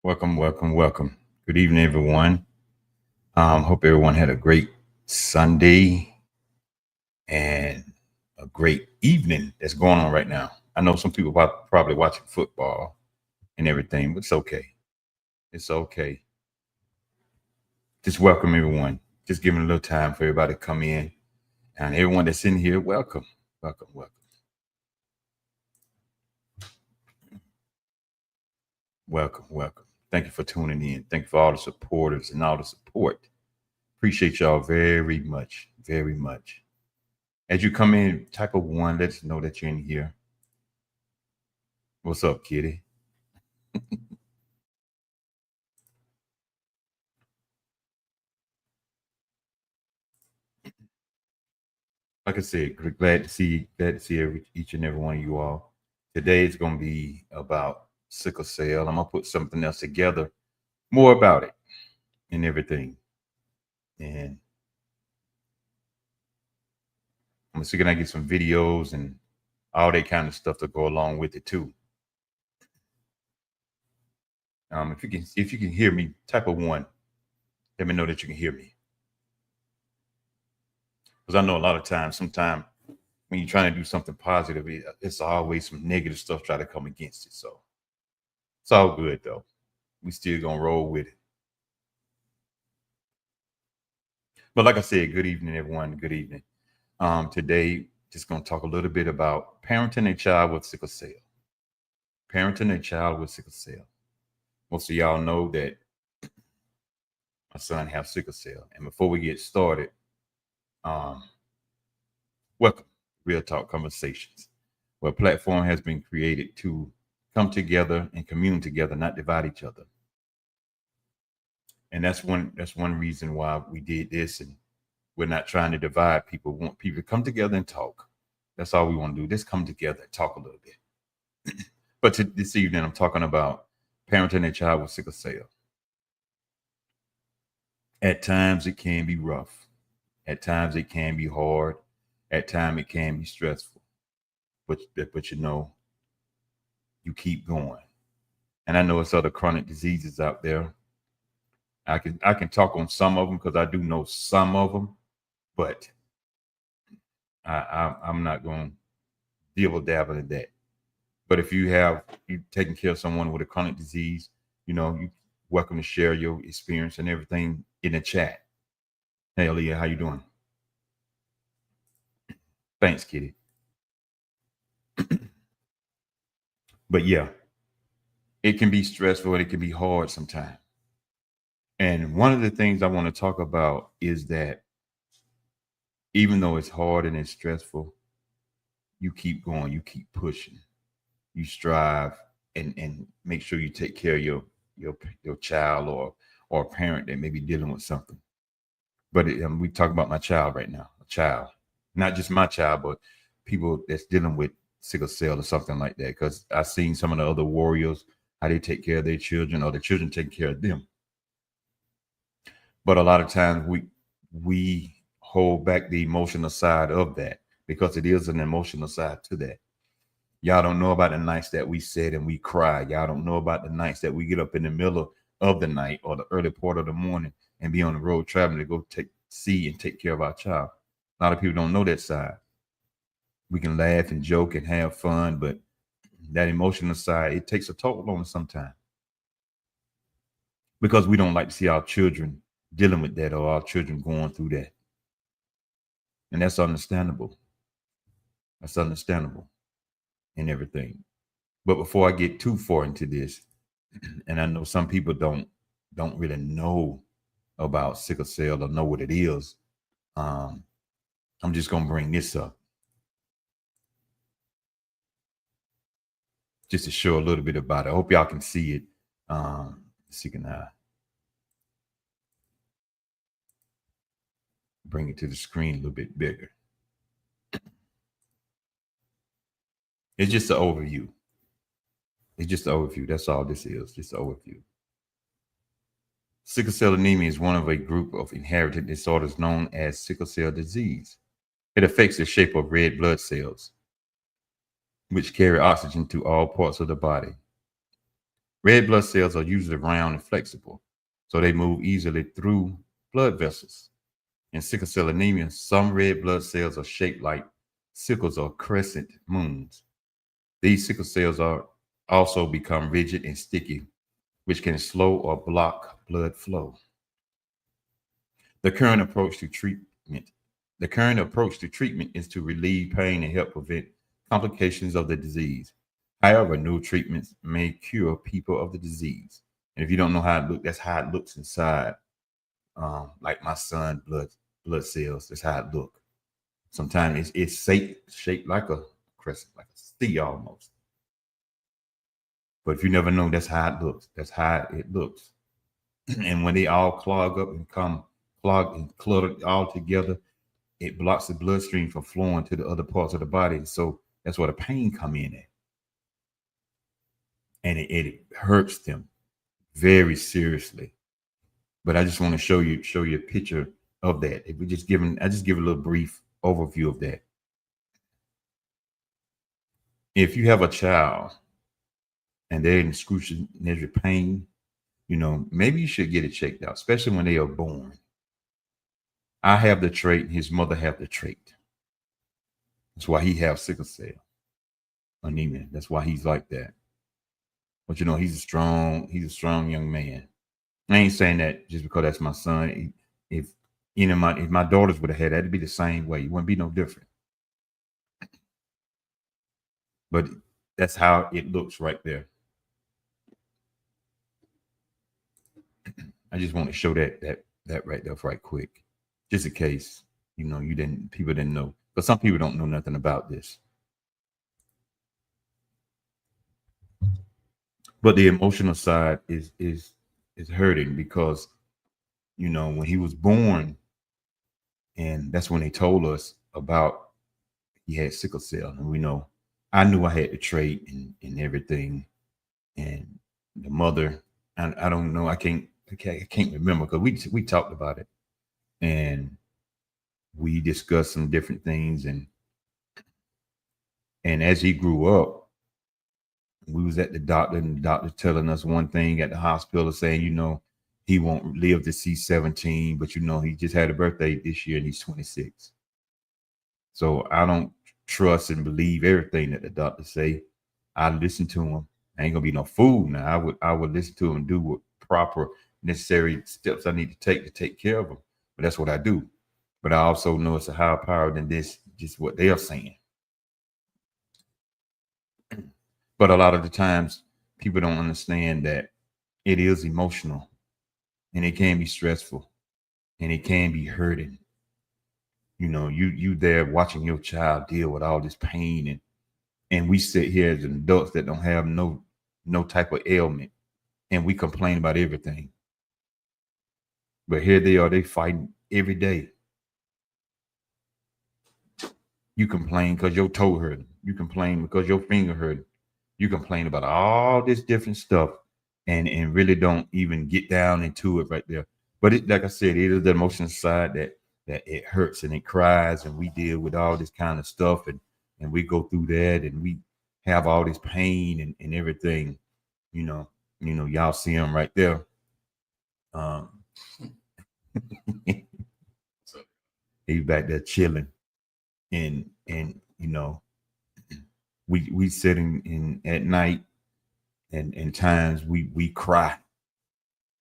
Welcome, welcome, welcome. Good evening, everyone. Hope everyone had a great Sunday and a great evening that's going on right now. I know some people probably watching football and everything, but it's okay. It's okay. Just welcome everyone. Just giving a little time for everybody to come in. And everyone that's in here, welcome, welcome, welcome, welcome, welcome. Thank you for tuning in. Thank you for all the supporters and all the support. Appreciate y'all very much, very much. As you come in, type of one, let us know that you're in here. What's up, kitty? Like I said, glad to see each and every one of you all. Today is going to be about sickle cell. I'm gonna put something else together, more about it and everything. And I'm gonna see can I get some videos and all that kind of stuff to go along with it too. If you can hear me, type of one. Let me know that you can hear me. Because I know a lot of times, sometimes when you're trying to do something positive, it's always some negative stuff try to come against it. So it's all good though. We still gonna roll with it. But like I said, good evening, everyone. Good evening. Today, just gonna talk a little bit about parenting a child with sickle cell. Parenting a child with sickle cell. Most of y'all know that my son has sickle cell. And before we get started, um, welcome Real Talk Conversations, where a platform has been created to come together and commune together, not divide each other. And that's one reason why we did this. And we're not trying to divide people. We want people to come together and talk. That's all we want to do. Just come together and talk a little bit. But this evening, I'm talking about parenting a child with sickle cell. At times, it can be rough. At times, it can be hard. At times, it can be stressful. But you keep going. And I know it's other chronic diseases out there. I can talk on some of them because I do know some of them, but I'm not going to deal with dabble in that. But if you taking care of someone with a chronic disease, you welcome to share your experience and everything in the chat. Hey, Aaliyah, how you doing? Thanks, Kitty. But yeah, it can be stressful and it can be hard sometimes. And one of the things I want to talk about is that even though it's hard and it's stressful, you keep going, you keep pushing, you strive, and make sure you take care of your child or a parent that may be dealing with something. But we talk about my child right now, a child, not just my child, but people that's dealing with sickle cell or something like that. Because I've seen some of the other warriors how they take care of their children or the children taking care of them. But a lot of times we hold back the emotional side of that because it is an emotional side to that. Y'all don't know about the nights that we sit and we cry. Y'all don't know about the nights that we get up in the middle of the night or the early part of the morning and be on the road traveling to go see and take care of our child. A lot of people don't know that side. We can laugh and joke and have fun, but that emotional side, it takes a toll on us sometimes because we don't like to see our children dealing with that or our children going through that. And that's understandable. That's understandable and everything. But before I get too far into this, and I know some people don't really know about sickle cell or know what it is. I'm just gonna bring this up just to show a little bit about it. I hope y'all can see it. See, can I bring it to the screen a little bit bigger? It's just an overview. It's just an overview. That's all this is. Just an overview. Sickle cell anemia is one of a group of inherited disorders known as sickle cell disease. It affects the shape of red blood cells, which carry oxygen to all parts of the body. Red blood cells are usually round and flexible, so they move easily through blood vessels. In sickle cell anemia, some red blood cells are shaped like sickles or crescent moons. These sickle cells are also become rigid and sticky, which can slow or block blood flow. The current approach to treatment. The current approach to treatment is to relieve pain and help prevent complications of the disease. However, new treatments may cure people of the disease. And if you don't know how it looks, that's how it looks inside. Like my son, blood cells. That's how it look. Sometimes it's shaped like a crescent, like a C almost. But if you never know, that's how it looks. That's how it looks. And when they all clog up and come clogged and cluttered all together, it blocks the bloodstream from flowing to the other parts of the body. So that's where the pain come in at. And it hurts them very seriously. But I just want to show you a picture of that. If we just I just give a little brief overview of that. If you have a child and they're in excruciating pain, maybe you should get it checked out, especially when they are born. I have the trait, his mother have the trait. That's why he have sickle cell anemia. That's why he's like that. But he's a strong young man. I ain't saying that just because that's my son. If if my daughters would have had that, it'd be the same way. It wouldn't be no different. But that's how it looks right there. I just want to show that right there right quick, just in case people didn't know. But some people don't know nothing about this. But the emotional side is hurting because when he was born, and that's when they told us about he had sickle cell, and I knew I had the trait and everything, and the mother, and I don't know, I can't remember because we talked about it, and we discussed some different things, and as he grew up, we was at the doctor, and the doctor telling us one thing at the hospital, saying, he won't live to see 17, but he just had a birthday this year and he's 26. So I don't trust and believe everything that the doctor say. I listen to him. I ain't gonna be no fool now. I would listen to him and do what proper necessary steps I need to take care of him. But that's what I do. But I also know it's a higher power than this, just what they are saying. But a lot of the times people don't understand that it is emotional and it can be stressful and it can be hurting. You there watching your child deal with all this pain, and we sit here as adults that don't have no type of ailment, and we complain about everything. But here they fighting every day. You complain because your toe hurt. You complain because your finger hurt. You complain about all this different stuff, and really don't even get down into it right there. But like I said, it is the emotional side that it hurts and it cries, and we deal with all this kind of stuff, and we go through that, and we have all this pain and everything. Y'all see him right there. He's back there chilling, and we sitting in at night, and times we cry.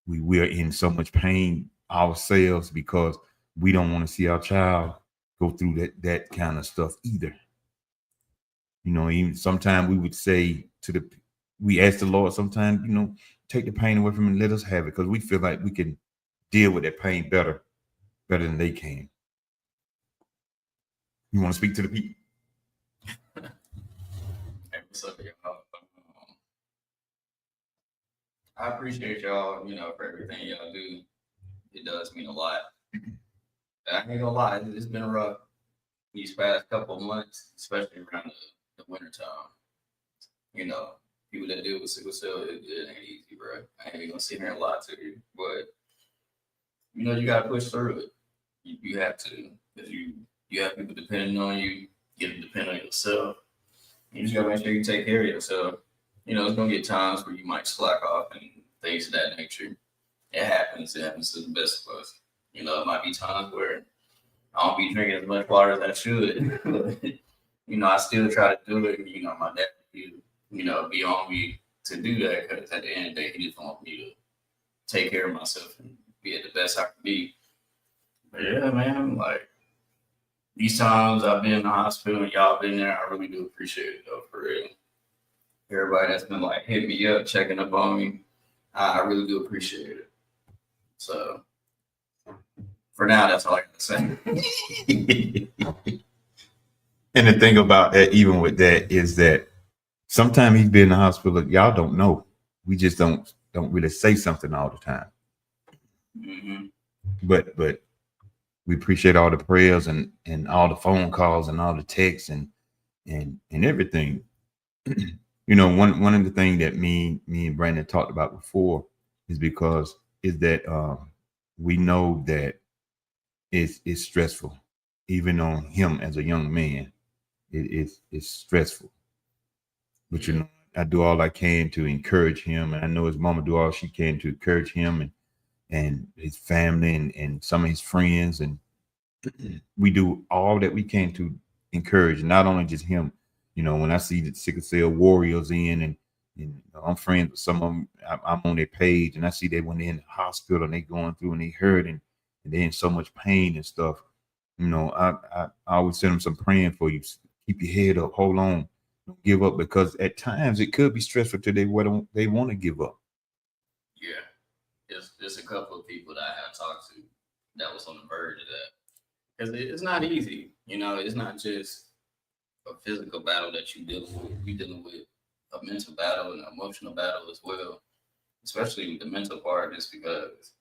We are in so much pain ourselves because we don't want to see our child go through that kind of stuff either. Even sometimes we would say we ask the Lord sometimes, take the pain away from him and let us have it, because we feel like we can deal with that pain better than they can. You want to speak to the people? Hey, what's up, y'all? I appreciate y'all, for everything y'all do. It does mean a lot. I ain't gonna lie, it's been rough these past couple of months, especially around the winter time. You know, people that deal with sickle cell, it ain't easy, bro. I ain't even gonna sit here and lie to you, but you gotta push through it. You have to, because you have people depending on you. You have to depend on yourself. You just gotta make sure you take care of yourself. It's gonna get times where you might slack off and things of that nature. It happens. It happens to the best of us. It might be times where I don't be drinking as much water as I should. I still try to do it. My dad, be on me to do that because at the end of the day, he just want me to take care of myself and be at the best I can be. But yeah, man, like these times I've been in the hospital and y'all been there, I really do appreciate it though, for real. Everybody that's been like hitting me up, checking up on me, I really do appreciate it. So for now, that's all I can say. And the thing about that, even with that, is that sometimes he's been in the hospital. Y'all don't know. We just don't really say something all the time. Mm-hmm. But we appreciate all the prayers and all the phone calls and all the texts and everything. One of the things that me and Brandon talked about before is that we know that it's stressful, even on him as a young man. It's stressful, but I do all I can to encourage him, and I know his mama do all she can to encourage him and his family and some of his friends, and we do all that we can to encourage not only just him. When I see the Sickle Cell Warriors and I'm friends with some of them, I'm on their page, and I see that when they're in the hospital and they going through and they hurt and they're in so much pain and stuff. I always send them some praying for you. Keep your head up, hold on, don't give up, because at times it could be stressful till they want to give up. Yeah, there's a couple of people that I have talked to that was on the verge of that, because it's not easy. It's not just a physical battle that you deal with. You're dealing with a mental battle and an emotional battle as well, especially the mental part, just because,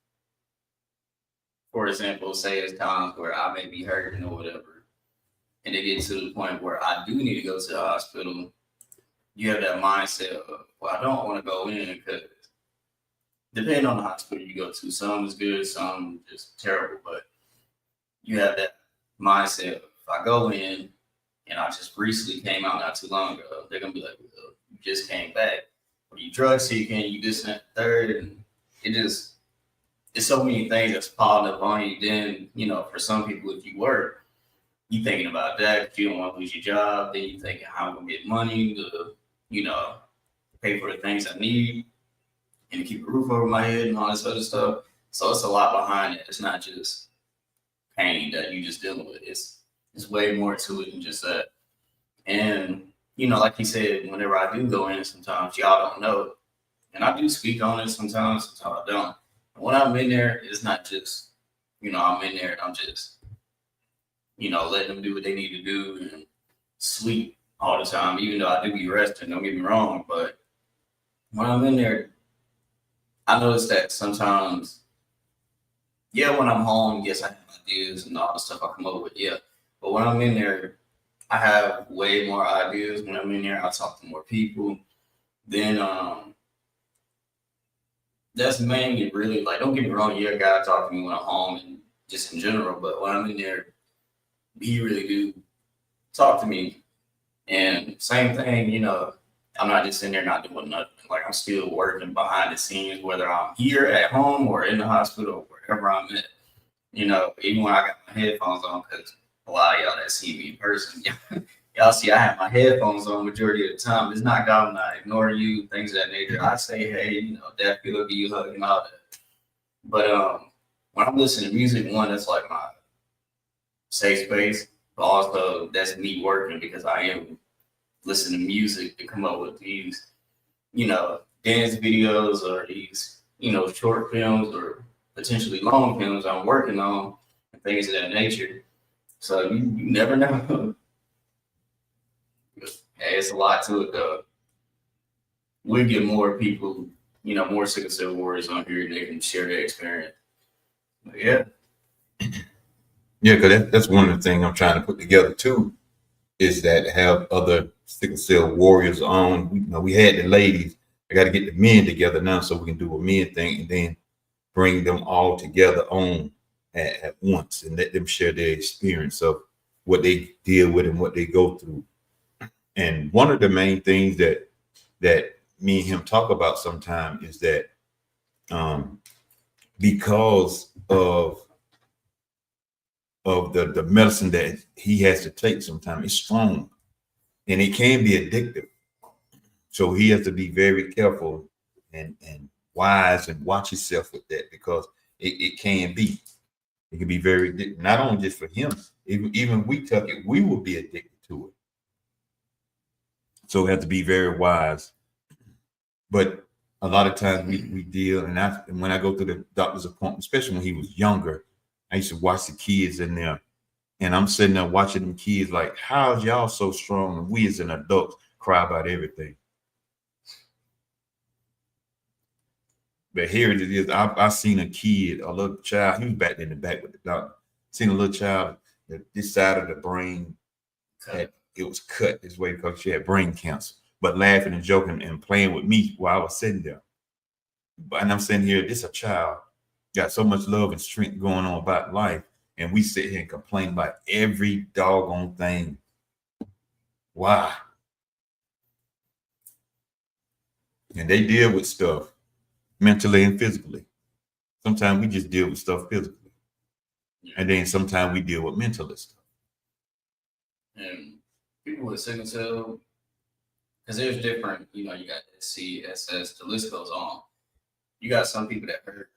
for example, say it's times where I may be hurting or whatever, and it gets to the point where I do need to go to the hospital. You have that mindset of, well, I don't want to go in because depending on the hospital you go to, some is good, some just terrible, but you have that mindset of, if I go in and I just recently came out not too long ago, they're gonna be like, well, you just came back, or you drug seeking, you this and that, third, and it's so many things that's piling up on you. Then, for some people, if you work, you thinking about that, you don't want to lose your job, then you thinking how I'm gonna get money to, pay for the things I need and keep a roof over my head and all this other stuff. So it's a lot behind it. It's not just pain that you just dealing with. It's way more to it than just that. And like you said, whenever I do go in, sometimes y'all don't know, and I do speak on it sometimes I don't. And when I'm in there, it's not just I'm in there and I'm just letting them do what they need to do and sleep all the time, even though I do be resting. Don't get me wrong, but when I'm in there, I notice that sometimes, yeah, when I'm home, yes, I have ideas and all the stuff I come up with, yeah. But when I'm in there, I have way more ideas. When I'm in there, I talk to more people. Then that's mainly really, like, don't get me wrong, yeah, God talk to me when I'm home and just in general, but when I'm in there, he really do talk to me. And same thing, I'm not just in there not doing nothing. Like, I'm still working behind the scenes, whether I'm here at home or in the hospital or wherever I'm at. Even when I got my headphones on, because a lot of y'all that see me in person, y'all see I have my headphones on majority of the time. It's not God, I'm not ignoring you, things of that nature. I say, hey, that feel give you a hug and all that. But when I'm listening to music, one, that's like my safe space, but also that's me working because I am listening to music to come up with these, dance videos or these, short films or potentially long films I'm working on and things of that nature. So you never know. Hey, it's a lot to it though. We get more people, more Sickle Cell Warriors on here and they can share their experience. But yeah. Yeah, because that's one of the things I'm trying to put together too, is that have other Sickle Cell Warriors on. We had the ladies. I got to get the men together now so we can do a men thing and then bring them all together on at once and let them share their experience of what they deal with and what they go through. And one of the main things that me and him talk about sometimes is that um, because of the medicine that he has to take sometimes, it's strong and it can be addictive. So he has to be very careful and wise and watch himself with that because it can be. It can be very addictive, not only just for him, even we took it, we will be addicted to it. So we have to be very wise. But a lot of times we deal, and when I go to the doctor's appointment, especially when he was younger, I used to watch the kids in there, and I'm sitting there watching them kids like, how's y'all so strong? And we as an adults cry about everything. But here it is. I seen a kid, a little child. He was back in the back with the doctor. Seen a little child that this side of the brain it was cut this way because she had brain cancer. But laughing and joking and playing with me while I was sitting there. And I'm sitting here, this a child got so much love and strength going on about life, and we sit here and complain about every doggone thing. Why? And they deal with stuff mentally and physically. Sometimes we just deal with stuff physically, and then sometimes we deal with mental stuff. And people with sickle cell, because there's different, you got SC, SS, the list goes on. You got some people that hurt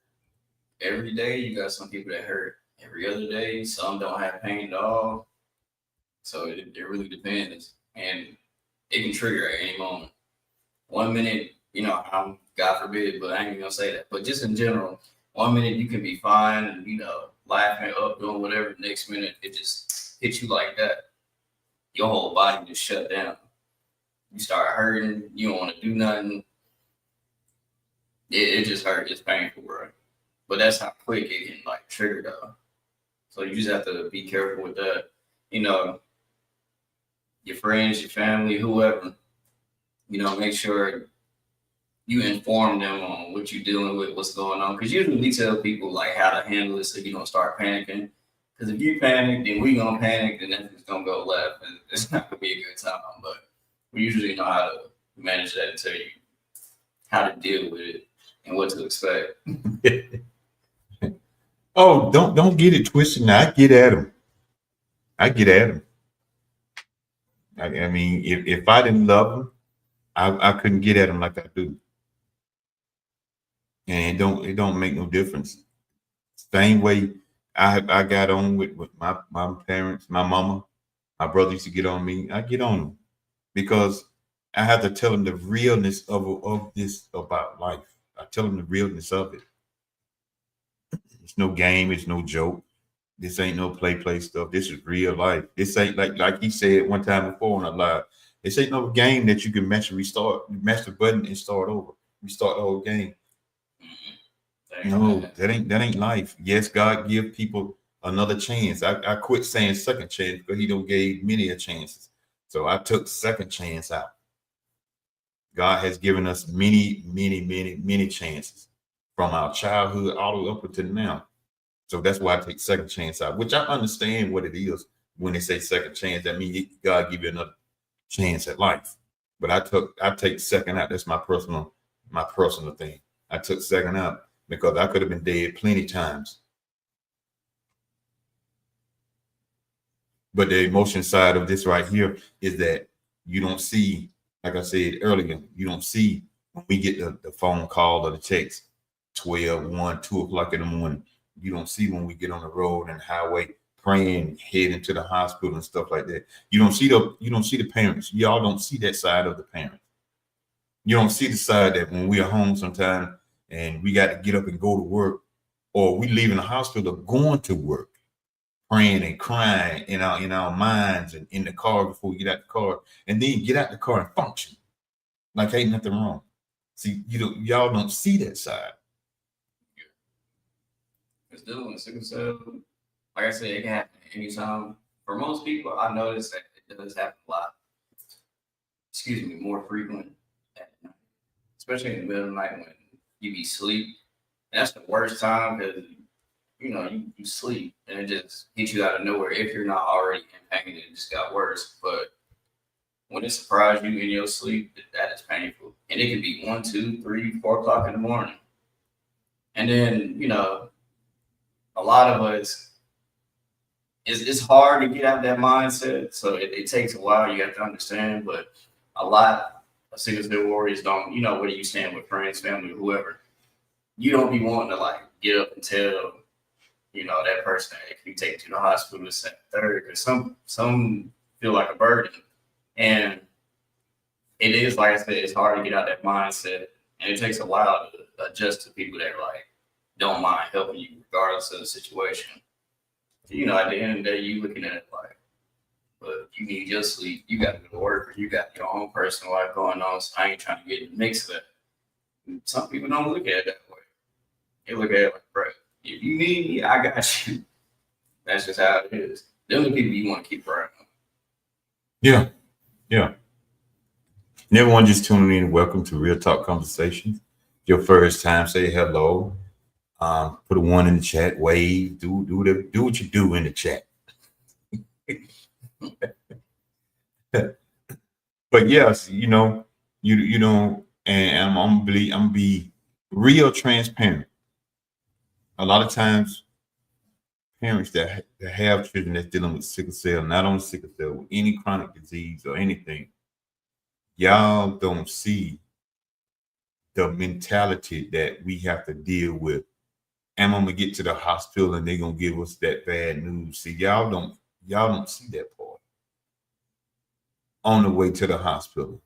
every day. You got some people that hurt every other day. Some don't have pain at all. So it really depends. And it can trigger at any moment. 1 minute, I'm God forbid, but I ain't even gonna say that. But just in general, 1 minute you can be fine and laughing up, doing whatever. Next minute it just hits you like that. Your whole body just shut down. You start hurting. You don't want to do nothing. It just hurt. It's painful, bro. But that's how quick it can trigger though. So you just have to be careful with that. Your friends, your family, whoever. Make sure you inform them on what you're dealing with, what's going on. Because usually we tell people how to handle it so you don't start panicking. Because if you panic, then we gonna panic, then it's gonna go left, and it's not gonna be a good time. But we usually know how to manage that and tell you how to deal with it and what to expect. Oh, don't get it twisted. Now I get at him. I get at him. I mean, if I didn't love him, I couldn't get at him like I do. And it don't make no difference. Same way I got on with my parents, my mama, my brother used to get on me. I get on them because I have to tell them the realness of this about life. I tell them the realness of it. It's no game. It's no joke. This ain't no play stuff. This is real life. This ain't like he said one time before on a live. This ain't no game that you can match the button and start over. Restart the whole game. No, that ain't life. Yes, God give people another chance. I quit saying second chance because he don't gave many a chances. So I took second chance out. God has given us many, many, many, many chances from our childhood all the way up until now. So that's why I take second chance out, which I understand what it is when they say second chance. That means God give you another chance at life. But I take second out. That's my personal thing. I took second out because I could have been dead plenty times. But the emotion side of this right here is that you don't see, like I said earlier, you don't see when we get the phone call or the text 12, 1, 2 o'clock in the morning. You don't see when we get on the road and highway praying, heading to the hospital and stuff like that. You don't see the parents. Y'all don't see that side of the parents. You don't see the side that when we are home sometime and we got to get up and go to work, or we leaving the hospital going to work, praying and crying in our minds and in the car before we get out the car, and then get out the car and function like ain't nothing wrong. See, y'all don't see that side. It's dealing with sickle cell. Like I said, it can happen anytime. For most people, I noticed that it does happen a lot. Excuse me, more frequent at night, especially in the middle of the night when you be asleep. And that's the worst time because you sleep and it just hits you out of nowhere if you're not already in pain. It just got worse. But when it surprises you in your sleep, that is painful. And it can be 1, 2, 3, 4 o'clock in the morning. And then, a lot of us, it's hard to get out of that mindset. So it takes a while. You have to understand. But a lot of single cell warriors don't, whether you stand with friends, family, or whoever, you don't be wanting to like get up and tell, that person that can you take to the hospital this second, third, because some feel like a burden. And it is, like I said, it's hard to get out that mindset. And it takes a while to adjust to people that like don't mind helping you regardless of the situation. At the end of the day, you looking at it like, but you need your sleep, you got to go to work, or you got your own personal life going on. So I ain't trying to get in the mix of that. Some people don't look at it that way. They look at it like, bro, if you need me, I got you. That's just how it is. Them the people you want to keep around. Yeah, yeah. And everyone just tuning in, welcome to Real Talk Conversations. Your first time, say hello. Put a one in the chat, wave, do what you do in the chat. But yes, you know, and I'm be real transparent. A lot of times, parents that have children that's dealing with sickle cell, not only sickle cell, with any chronic disease or anything, y'all don't see the mentality that we have to deal with. And I'm gonna get to the hospital and they're gonna give us that bad news. See, y'all don't see that part. On the way to the hospital,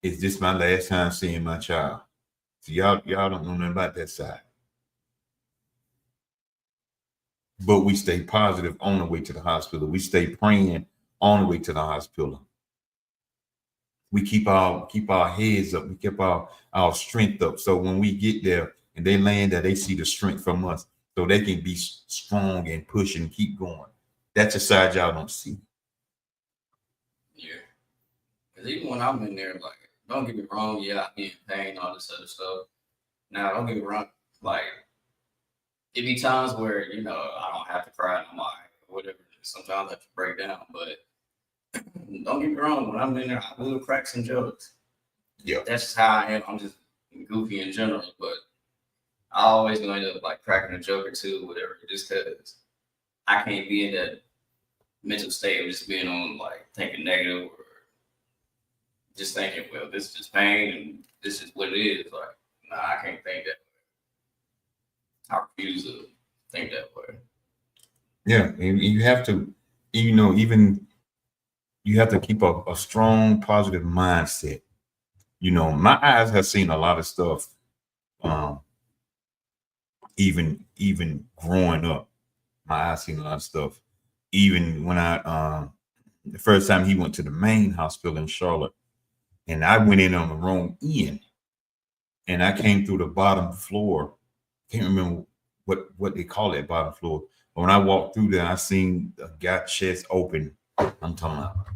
is this my last time seeing my child? So y'all don't know nothing about that side. But we stay positive on the way to the hospital. We stay praying on the way to the hospital. We keep our heads up. We keep our strength up. So when we get there and they land there, they see the strength from us, so they can be strong and push and keep going. That's a side y'all don't see. Yeah. Because even when I'm in there, like, don't get me wrong, yeah, I be in pain, all this other stuff. Now, don't get me wrong, like, it be times where, I don't have to cry no more, or whatever. Sometimes I have to break down, but don't get me wrong, when I'm in there, I will crack some jokes. Yeah. That's just how I am. I'm just goofy in general, but I always gonna end up like cracking a joke or two, whatever, just because I can't be in that mental state of just being on like thinking negative or just thinking, well, this is just pain and this is what it is. Like, nah, I can't think that way. I refuse to think that way. Yeah, and you have to, even you have to keep a strong, positive mindset. My eyes have seen a lot of stuff, um, even growing up. My eyes seen a lot of stuff. Even when the first time he went to the main hospital in Charlotte, and I went in on the wrong end, and I came through the bottom floor. Can't remember what they call it, bottom floor. But when I walked through there, I seen a guy chest open. I'm talking about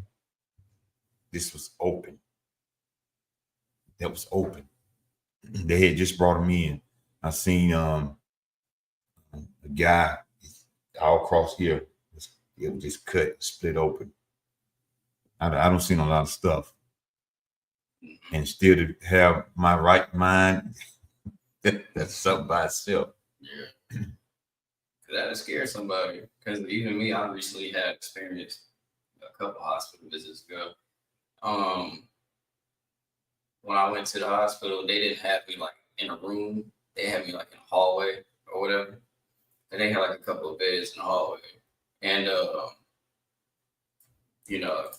this was open. That was open. They had just brought him in. I seen a guy all across here. It was just cut, split open. I don't see a lot of stuff. And still to have my right mind, that's something by itself. Yeah. That'll scare somebody. Because even me, I recently had experienced a couple hospital visits ago. When I went to the hospital, they didn't have me like in a room. They had me like in a hallway or whatever. And they had like a couple of beds in the hallway. And you know,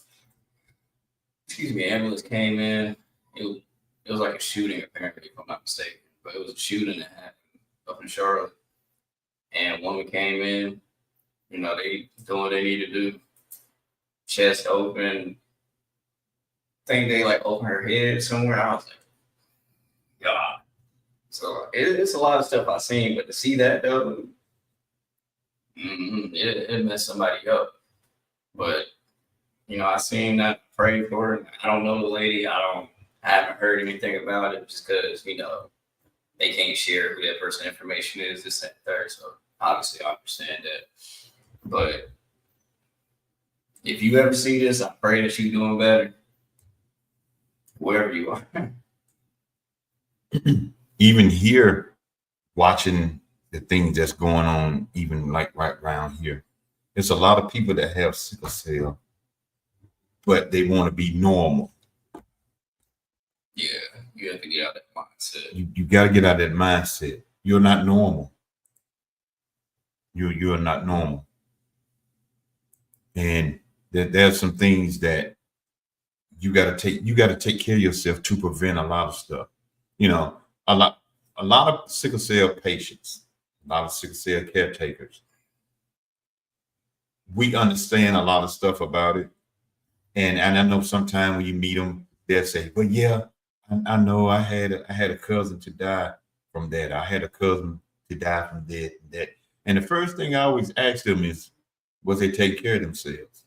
excuse me, ambulance came in. It was like a shooting apparently, if I'm not mistaken. But it was a shooting that happened up in Charlotte. And woman came in, they doing what they need to do. Chest open. Think they like open her head somewhere. I was like, God. So it's a lot of stuff I've seen, but to see that though, it messed somebody up. But I seen that, prayed for her. I don't know the lady. I haven't heard anything about it just because they can't share who that person information is, this and third. So obviously I understand that. But if you ever see this, I pray that you're doing better wherever you are. Even here, watching the things that's going on, even like right around here, there's a lot of people that have sickle cell, but they want to be normal. Yeah, you have to get out of that mindset. You got to get out of that mindset. You're not normal. You're not normal. And there's some things that you got to take care of yourself to prevent a lot of stuff. You know, a lot of sickle cell patients, a lot of sickle cell caretakers, we understand a lot of stuff about it. And I know sometimes when you meet them, they'll say, "Well, yeah, I know I had a cousin to die from that. I had a cousin to die from that and that." And the first thing I always ask them is, "Was they take care of themselves?"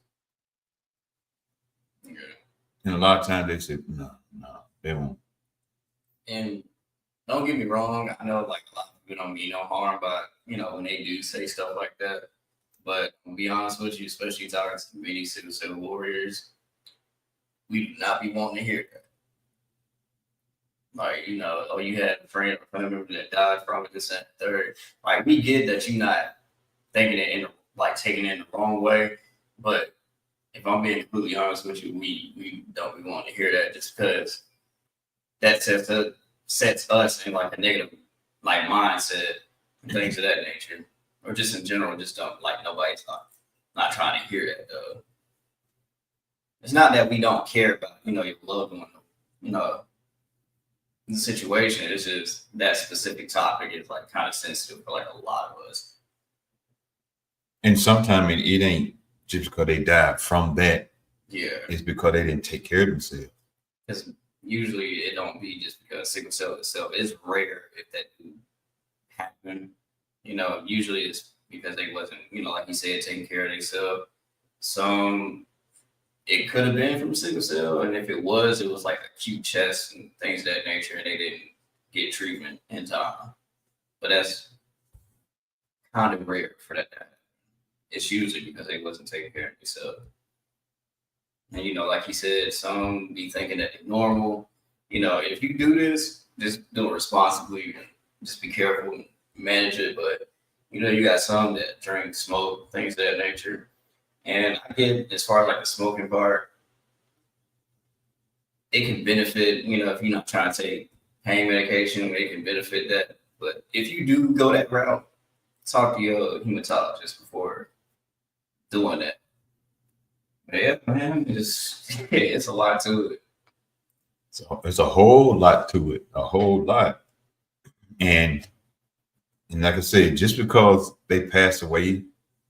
Yeah. And a lot of times they say, "No, they won't." And don't get me wrong, I know like a lot of people don't mean no harm by, when they do say stuff like that. But to be honest with you, especially talking to many sickle cell warriors, we do not be wanting to hear that. Like, oh, you had a friend or family member that died from it, this and the third. Like, we get that you're not thinking it taking it in the wrong way. But if I'm being completely honest with you, we don't be wanting to hear that just because that sets us in like a negative like mindset and things of that nature. Or just in general, just don't like nobody's not trying to hear that though. It's not that we don't care about, your loved one, the situation. It's just that specific topic is like kind of sensitive for like a lot of us. And sometimes it ain't just because they died from that. Yeah. It's because they didn't take care of themselves. Because usually it don't be just because sickle cell itself. It's rare if that do happen. Usually it's because they wasn't, like you said, taking care of themselves. Some it could have been from sickle cell, and if it was like acute chest and things of that nature, and they didn't get treatment in time. But that's kind of rare for that to happen. It's usually because they wasn't taking care of themselves. And like you said, some be thinking that they're normal. If you do this, just do it responsibly and just be careful and manage it. But you got some that drink, smoke, things of that nature. And I get as far as like the smoking part, it can benefit, if you're not trying to take pain medication, it can benefit that. But if you do go that route, talk to your hematologist before doing that. But yeah, man, it's a lot to it. So it's a whole lot to it, a whole lot. And like I said, just because they pass away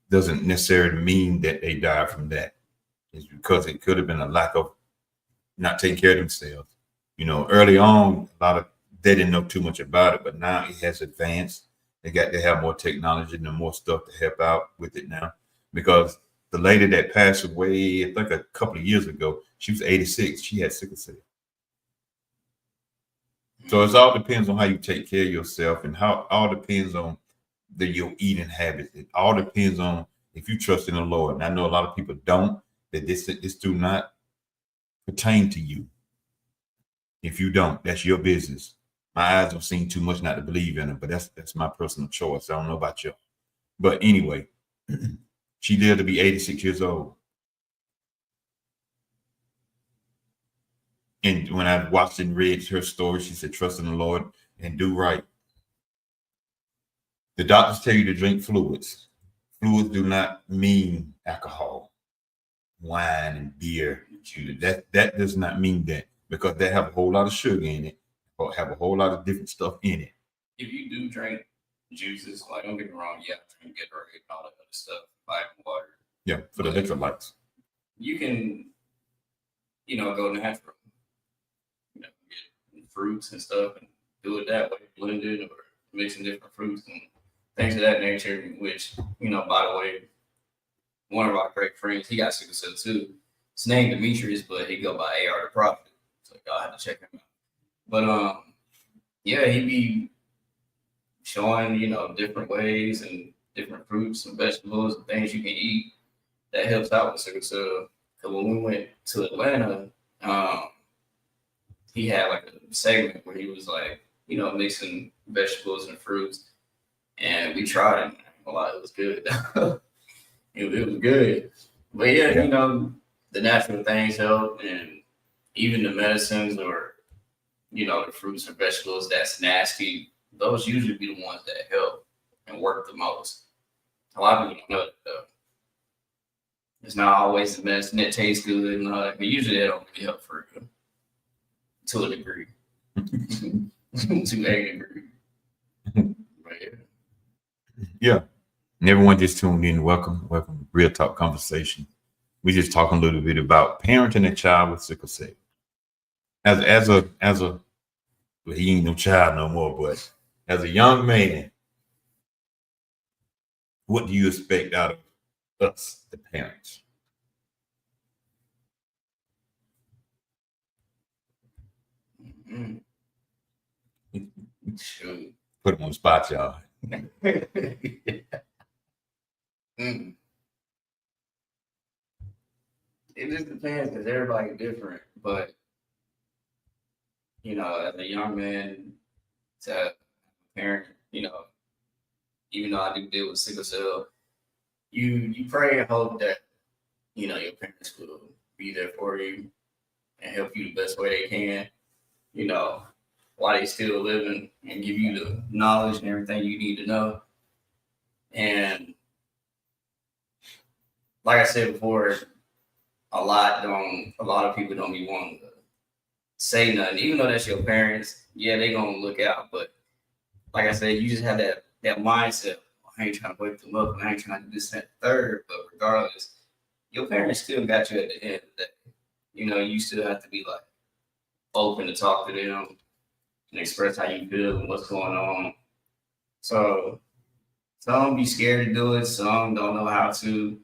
doesn't necessarily mean that they died from that. It's because it could have been a lack of not taking care of themselves. Early on, a lot of they didn't know too much about it, but now it has advanced. They have more technology and more stuff to help out with it now. Because the lady that passed away, I think a couple of years ago, she was 86. She had sickle cell. So it all depends on how you take care of yourself, and how all depends on your eating habits. It all depends on if you trust in the Lord. And I know a lot of people don't. That this do not pertain to you. If you don't, that's your business. My eyes have seen too much not to believe in it, but that's my personal choice. I don't know about you. But anyway, she lived to be 86 years old. And when I watched and read her story, she said, "Trust in the Lord and do right." The doctors tell you to drink fluids. Fluids do not mean alcohol, wine, and beer. That does not mean that, because they have a whole lot of sugar in it, or have a whole lot of different stuff in it. If you do drink juices, like don't get me wrong, yeah, drink Gatorade and all that other stuff, vitamin water. Yeah, for the electrolytes. You can, go natural. Get fruits and stuff and do it that way, blend it or mixing different fruits and things of that nature. Which, by the way, one of our great friends, he got sickle cell too. His name Demetrius, but he go by AR the Prophet. So y'all have to check him out. But yeah, he be showing, different ways and different fruits and vegetables and things you can eat. that helps out with sickle cell. Because when we went to Atlanta, um, he had like a segment where he was like, mixing vegetables and fruits, and we tried it. A lot, it was good. It was good. But yeah, Yeah. the natural things help, and even the medicines or the fruits and vegetables that's nasty, those usually be the ones that help and work the most. A lot of people don't know that though. It's not always the best and it tastes good and all that, but usually they don't really help for you to a degree. To a degree. But Yeah. And everyone just tuned in. Welcome. Real Talk Conversation. We just talking a little bit about parenting a child with sickle cell. As a well, he ain't no child no more, but as a young man, what do you expect out of us, the parents? mm, shoot. Put them on the spot, y'all. Mm. It just depends because everybody's different. But as a young man to a parent, even though I do deal with sickle cell, you pray and hope that your parents will be there for you and help you the best way they can. You know, while they still living and give you the knowledge and everything you need to know. And like I said before, a lot of people don't be wanting to say nothing, even though that's your parents. Yeah, they gonna look out, but like I said, you just have that mindset. I ain't trying to wake them up, and I ain't trying to do this and that third. But regardless, your parents still got you at the end of the day. You still have to be like open to talk to them and express how you feel and what's going on. So some be scared to do it, some don't know how to,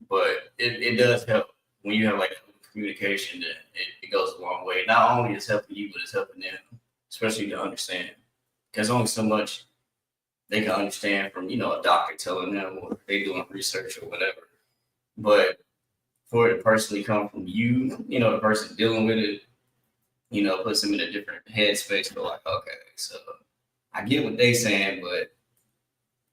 but it does help when you have like communication. That it goes a long way. Not only is helping you, but it's helping them, especially to understand. Because only so much they can understand from a doctor telling them or they doing research or whatever. But for it to personally come from you, the person dealing with it, puts them in a different headspace. For like, okay, so I get what they saying, but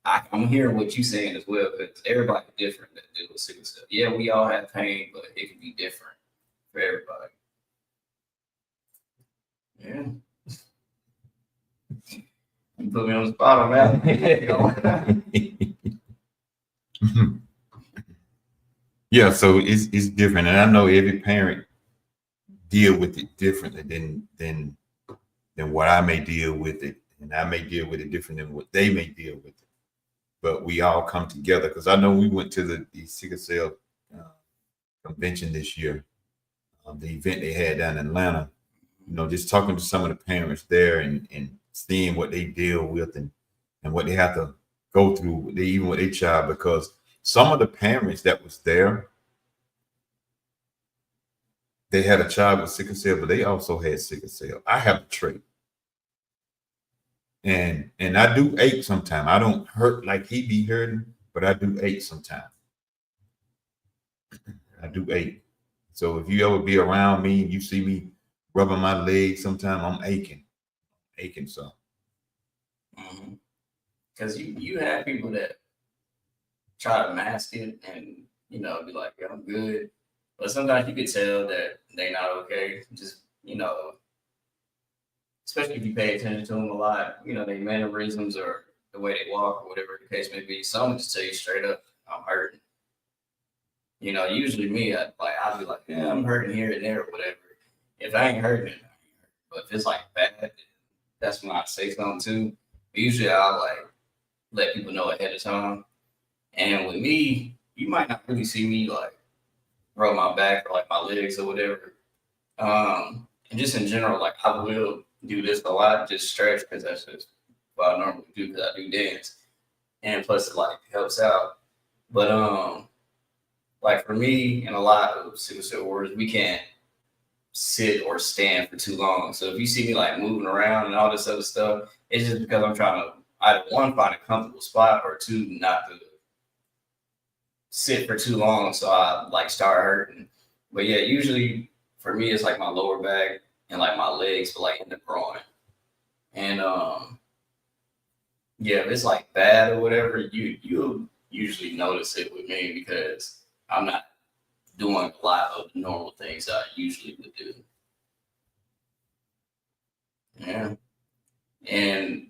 I'm hearing what you saying as well because everybody's different that deal with sickle cell. Yeah, we all have pain, but it can be different for everybody. Yeah. You put me on the spot on that. Yeah, so it's different, and I know every parent deal with it differently than what I may deal with it, and I may deal with it different than what they may deal with it. But we all come together because I know we went to the sickle cell uh, convention this year, the event they had down in Atlanta. Just talking to some of the parents there and seeing what they deal with and what they have to go through, even with their child, because some of the parents that was there, they had a child with sickle cell, but they also had sickle cell. I have the trait. And I do ache sometimes. I don't hurt like he be hurting, but I do ache sometimes. I do ache. So if you ever be around me, you see me rubbing my leg, sometimes I'm aching some. Because you have people that try to mask it and be like, yeah, I'm good. But sometimes you could tell that they not okay. Just especially if you pay attention to them a lot, their mannerisms or the way they walk or whatever the case may be. Some just tell you straight up, I'm hurting. Usually me, I'd be like, yeah, I'm hurting here and there or whatever. If I ain't hurting, but if it's like bad, that's when I say something too. Usually I'll like let people know ahead of time. And with me, you might not really see me like rub my back or like my legs or whatever. And just in general, like I will do this a lot, just stretch because that's just what I normally do because I do dance. And plus it like helps out. But like for me and a lot of sickle cell warriors, we can't sit or stand for too long. So if you see me like moving around and all this other stuff, it's just because I'm trying to either one find a comfortable spot or two not to sit for too long, so I like start hurting. But yeah, usually for me it's like my lower back and like my legs, but like in the groin. And yeah, if it's like bad or whatever, you'll usually notice it with me because I'm not doing a lot of the normal things I usually would do. Yeah. And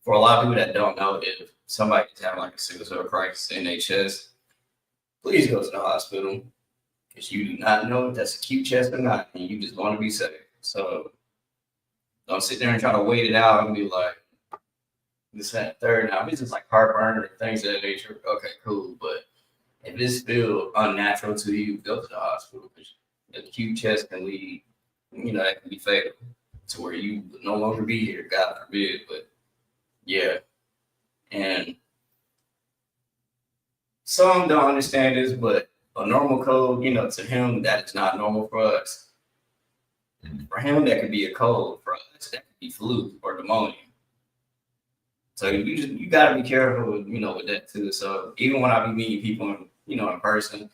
for a lot of people that don't know, if somebody's having like a sickle cell crisis in their chest, please go to the hospital because you do not know if that's acute chest or not, and you just want to be safe. So don't sit there and try to wait it out and be like, this, that, third. Now, if it's just like heartburn or things of that nature, okay, cool. But if it's still unnatural to you, go to the hospital because acute chest can lead, that can be fatal to where you would no longer be here, God forbid. But yeah, and some don't understand this, but a normal cold, to him, that is not normal for us. For him, that could be a cold. For us, that could be flu or pneumonia. So you gotta be careful with that too. So even when I be meeting people in person,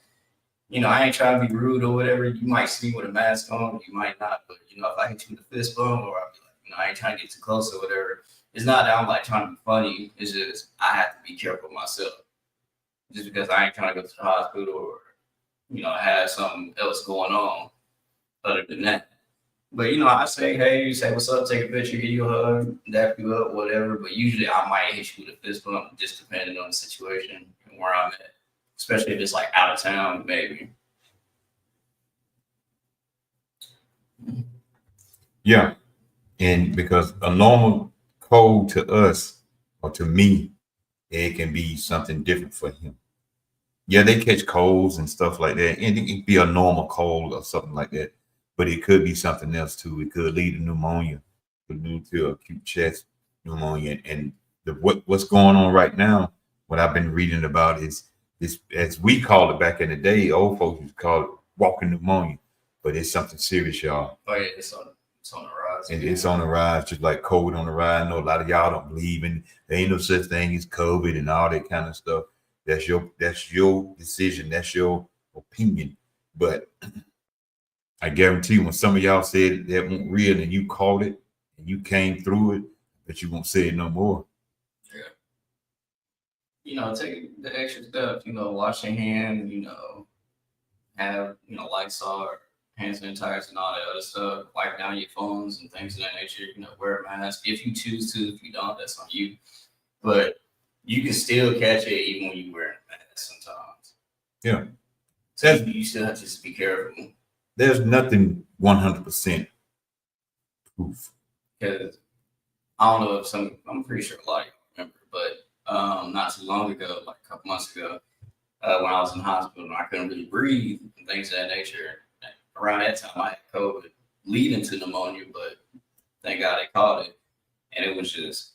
I ain't trying to be rude or whatever. You might see me with a mask on, you might not, but if I hit you with a fist bump or I be like, I ain't trying to get too close or whatever. It's not that I'm like trying to be funny. It's just I have to be careful myself. Just because I ain't trying to go to the hospital or have something else going on other than that. But I say, hey, say what's up, take a picture, give you a hug, dap you up, whatever. But usually I might hit you with a fist bump, just depending on the situation and where I'm at. Especially if it's like out of town, maybe. Yeah. And because a normal cold to us or to me, it can be something different for him. Yeah, they catch colds and stuff like that, and it could be a normal cold or something like that. But it could be something else too. It could lead to pneumonia, could lead to acute chest pneumonia. And what's going on right now, what I've been reading about is this, as we called it back in the day, old folks used to call it walking pneumonia, but it's something serious, y'all. Oh yeah, it's on the rise. And it's on the rise, just like COVID on the rise. I know a lot of y'all don't believe in there ain't no such thing as COVID and all that kind of stuff. That's your decision. That's your opinion. But I guarantee you, when some of y'all said that wasn't real and you called it and you came through it, that you won't say it no more. Yeah. Take the extra step, wash your hands, have, Lysol or hand sanitizer and all that other stuff, wipe down your phones and things of that nature, wear a mask if you choose to. If you don't, that's on you. But you can still catch it even when you wear a mask sometimes. Yeah. So you still have to just be careful. There's nothing 100% proof. Because I don't know if I'm pretty sure a lot of you remember, but not too long ago, like a couple months ago, when I was in the hospital and I couldn't really breathe and things of that nature. Around that time, I had COVID leading to pneumonia, but thank God they caught it. And it was just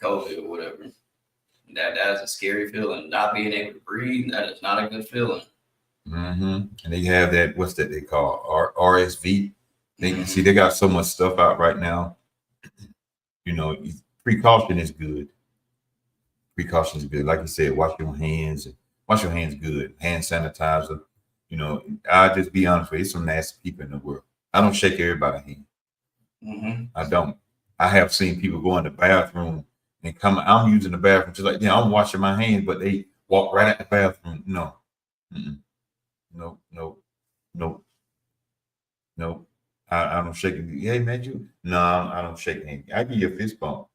COVID or whatever. That's a scary feeling. Not being able to breathe, that is not a good feeling. And they have that, what's that they call RSV? See, they got so much stuff out right now. Precaution is good. Precaution is good. Like you said, wash your hands. Wash your hands good. Hand sanitizer. I'll just be honest with you. There's some nasty people in the world. I don't shake everybody's hand. I don't. I have seen people go in the bathroom and come. I'm using the bathroom just like, I'm washing my hands, but they walk right at the bathroom. No. No. I don't shake it. Hey, man, no, I don't shake hands. I give you a fist bump.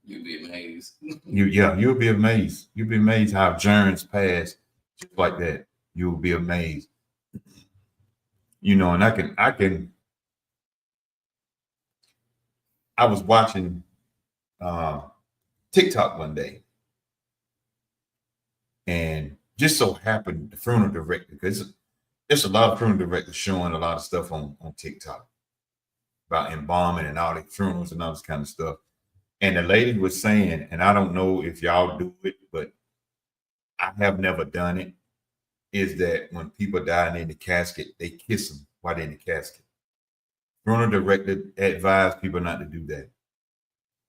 You'll be amazed. You'll be amazed. You'll be amazed how germs pass just like that. You'll be amazed. And I was watching TikTok one day, and just so happened the funeral director, because there's a lot of funeral directors showing a lot of stuff on TikTok about embalming and all the funerals and all this kind of stuff. And the lady was saying, and I don't know if y'all do it, but I have never done it, is that when people die in the casket, they kiss them while they're in the casket. Funeral director advised people not to do that.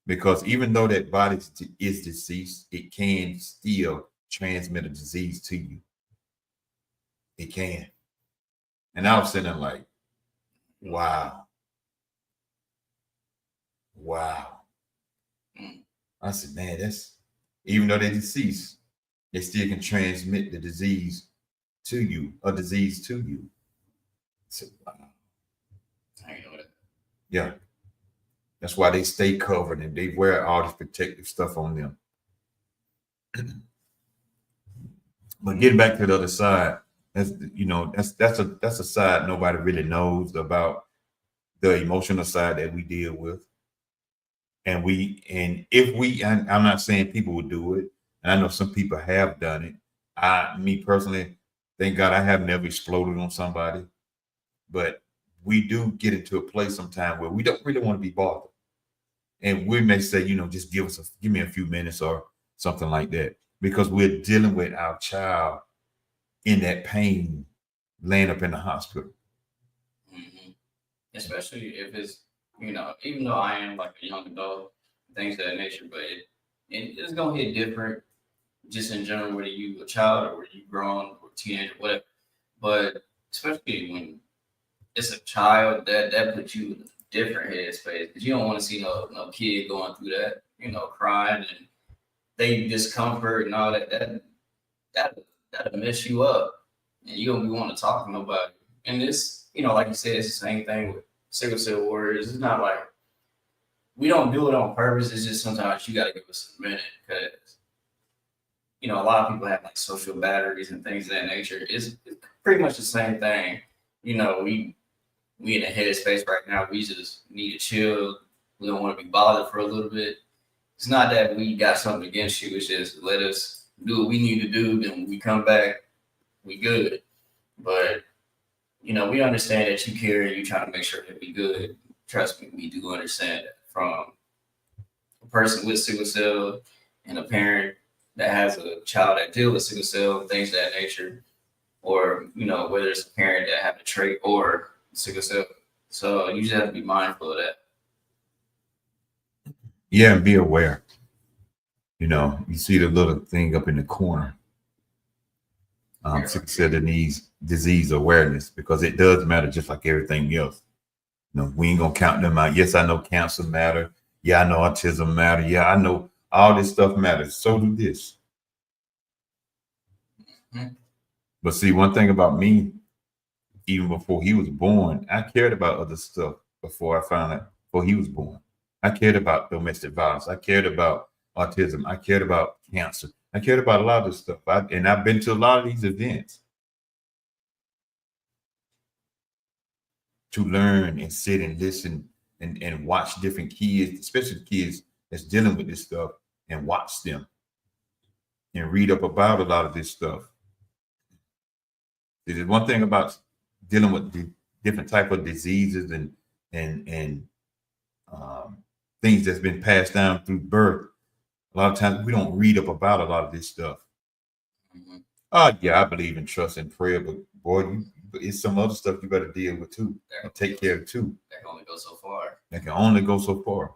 because even though that body is deceased, it can still transmit a disease to you. It can. And I was sitting there like, wow, wow. I said, man, that's even though they're deceased, they still can transmit the disease to you, a disease to you. So, wow. I know that. Yeah. That's why they stay covered and they wear all this protective stuff on them. But getting back to the other side, that's a side nobody really knows about, the emotional side that we deal with. And if we, and I'm not saying people will do it, and I know some people have done it. Me personally, thank God I have never exploded on somebody, but we do get into a place sometime where we don't really want to be bothered. And we may say, just give me a few minutes or something like that, because we're dealing with our child in that pain, laying up in the hospital. Mm-hmm. Especially if it's, even though I am like a young adult, things of that nature, but it's gonna hit different just in general, whether you a child or whether you grown or teenager, whatever. But especially when it's a child, that puts you in a different headspace because you don't want to see no kid going through that, crying and they discomfort and all that. That'll mess you up, and you don't be wanting to talk to nobody. And this, like you said, it's the same thing with sickle cell warriors. It's not like we don't do it on purpose. It's just sometimes you got to give us a minute because a lot of people have like social batteries and things of that nature. It's pretty much the same thing. We in a headspace right now. We just need to chill. We don't want to be bothered for a little bit. It's not that we got something against you. It's just let us do what we need to do. Then when we come back, we good. But we understand that you care and you trying to make sure that we good. Trust me, we do understand that from a person with sickle cell and a parent that has a child that deal with sickle cell, things of that nature, or whether it's a parent that have a trait or sickle cell. So you just have to be mindful of that. Yeah, and be aware. You see the little thing up in the corner. Sickle cell disease awareness, because it does matter just like everything else. We ain't gonna count them out. Yes, I know cancer matter. Yeah, I know autism matter. Yeah, I know all this stuff matters. So do this. Mm-hmm. But see, one thing about me, even before he was born, I cared about other stuff before I found out before he was born. I cared about domestic violence. I cared about autism. I cared about cancer. I cared about a lot of this stuff. And I've been to a lot of these events to learn and sit and listen and watch different kids, especially kids that's dealing with this stuff, and watch them and read up about a lot of this stuff. There's one thing about dealing with the different type of diseases and um, things that's been passed down through birth. A lot of times we don't read up about a lot of this stuff. Mm-hmm. Yeah, I believe in trust and prayer, but boy, it's some other stuff you got to deal with too, and take care of too. That can only go so far. That can only go so far.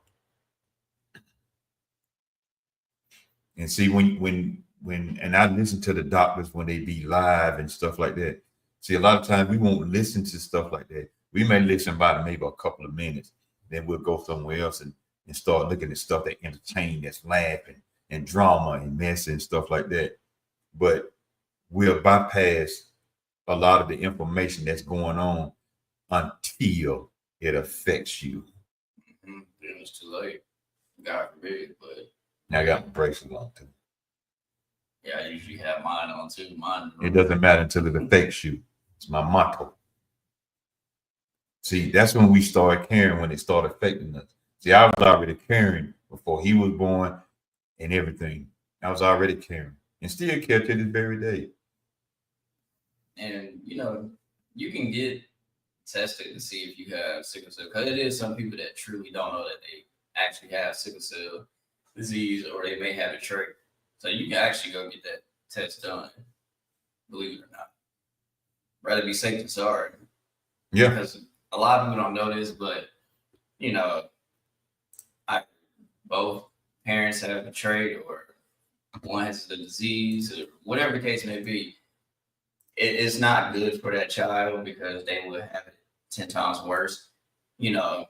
And see, and I listen to the doctors when they be live and stuff like that. See, a lot of times we won't listen to stuff like that. We may listen about maybe a couple of minutes, then we'll go somewhere else and start looking at stuff that entertain, that's laughing and drama and mess and stuff like that. But we'll bypass a lot of the information that's going on until it affects you. Mm-hmm. Then it's too late. God forbid, but I got my bracelet on too. yeah, I usually have mine on too. It doesn't matter until it affects you. It's my motto. See, that's when we started caring, when it started affecting us. See, I was already caring before he was born and everything. I was already caring and still care to this very day. And you can get tested to see if you have sickle cell because it is some people that truly don't know that they actually have sickle cell disease or they may have a trait. So you can actually go get that test done, believe it or not. Rather be safe than sorry. Yeah. Because a lot of people don't know this, but I both parents have a trait or one has the disease or whatever the case may be, it's not good for that child because they will have it 10 times worse. You know,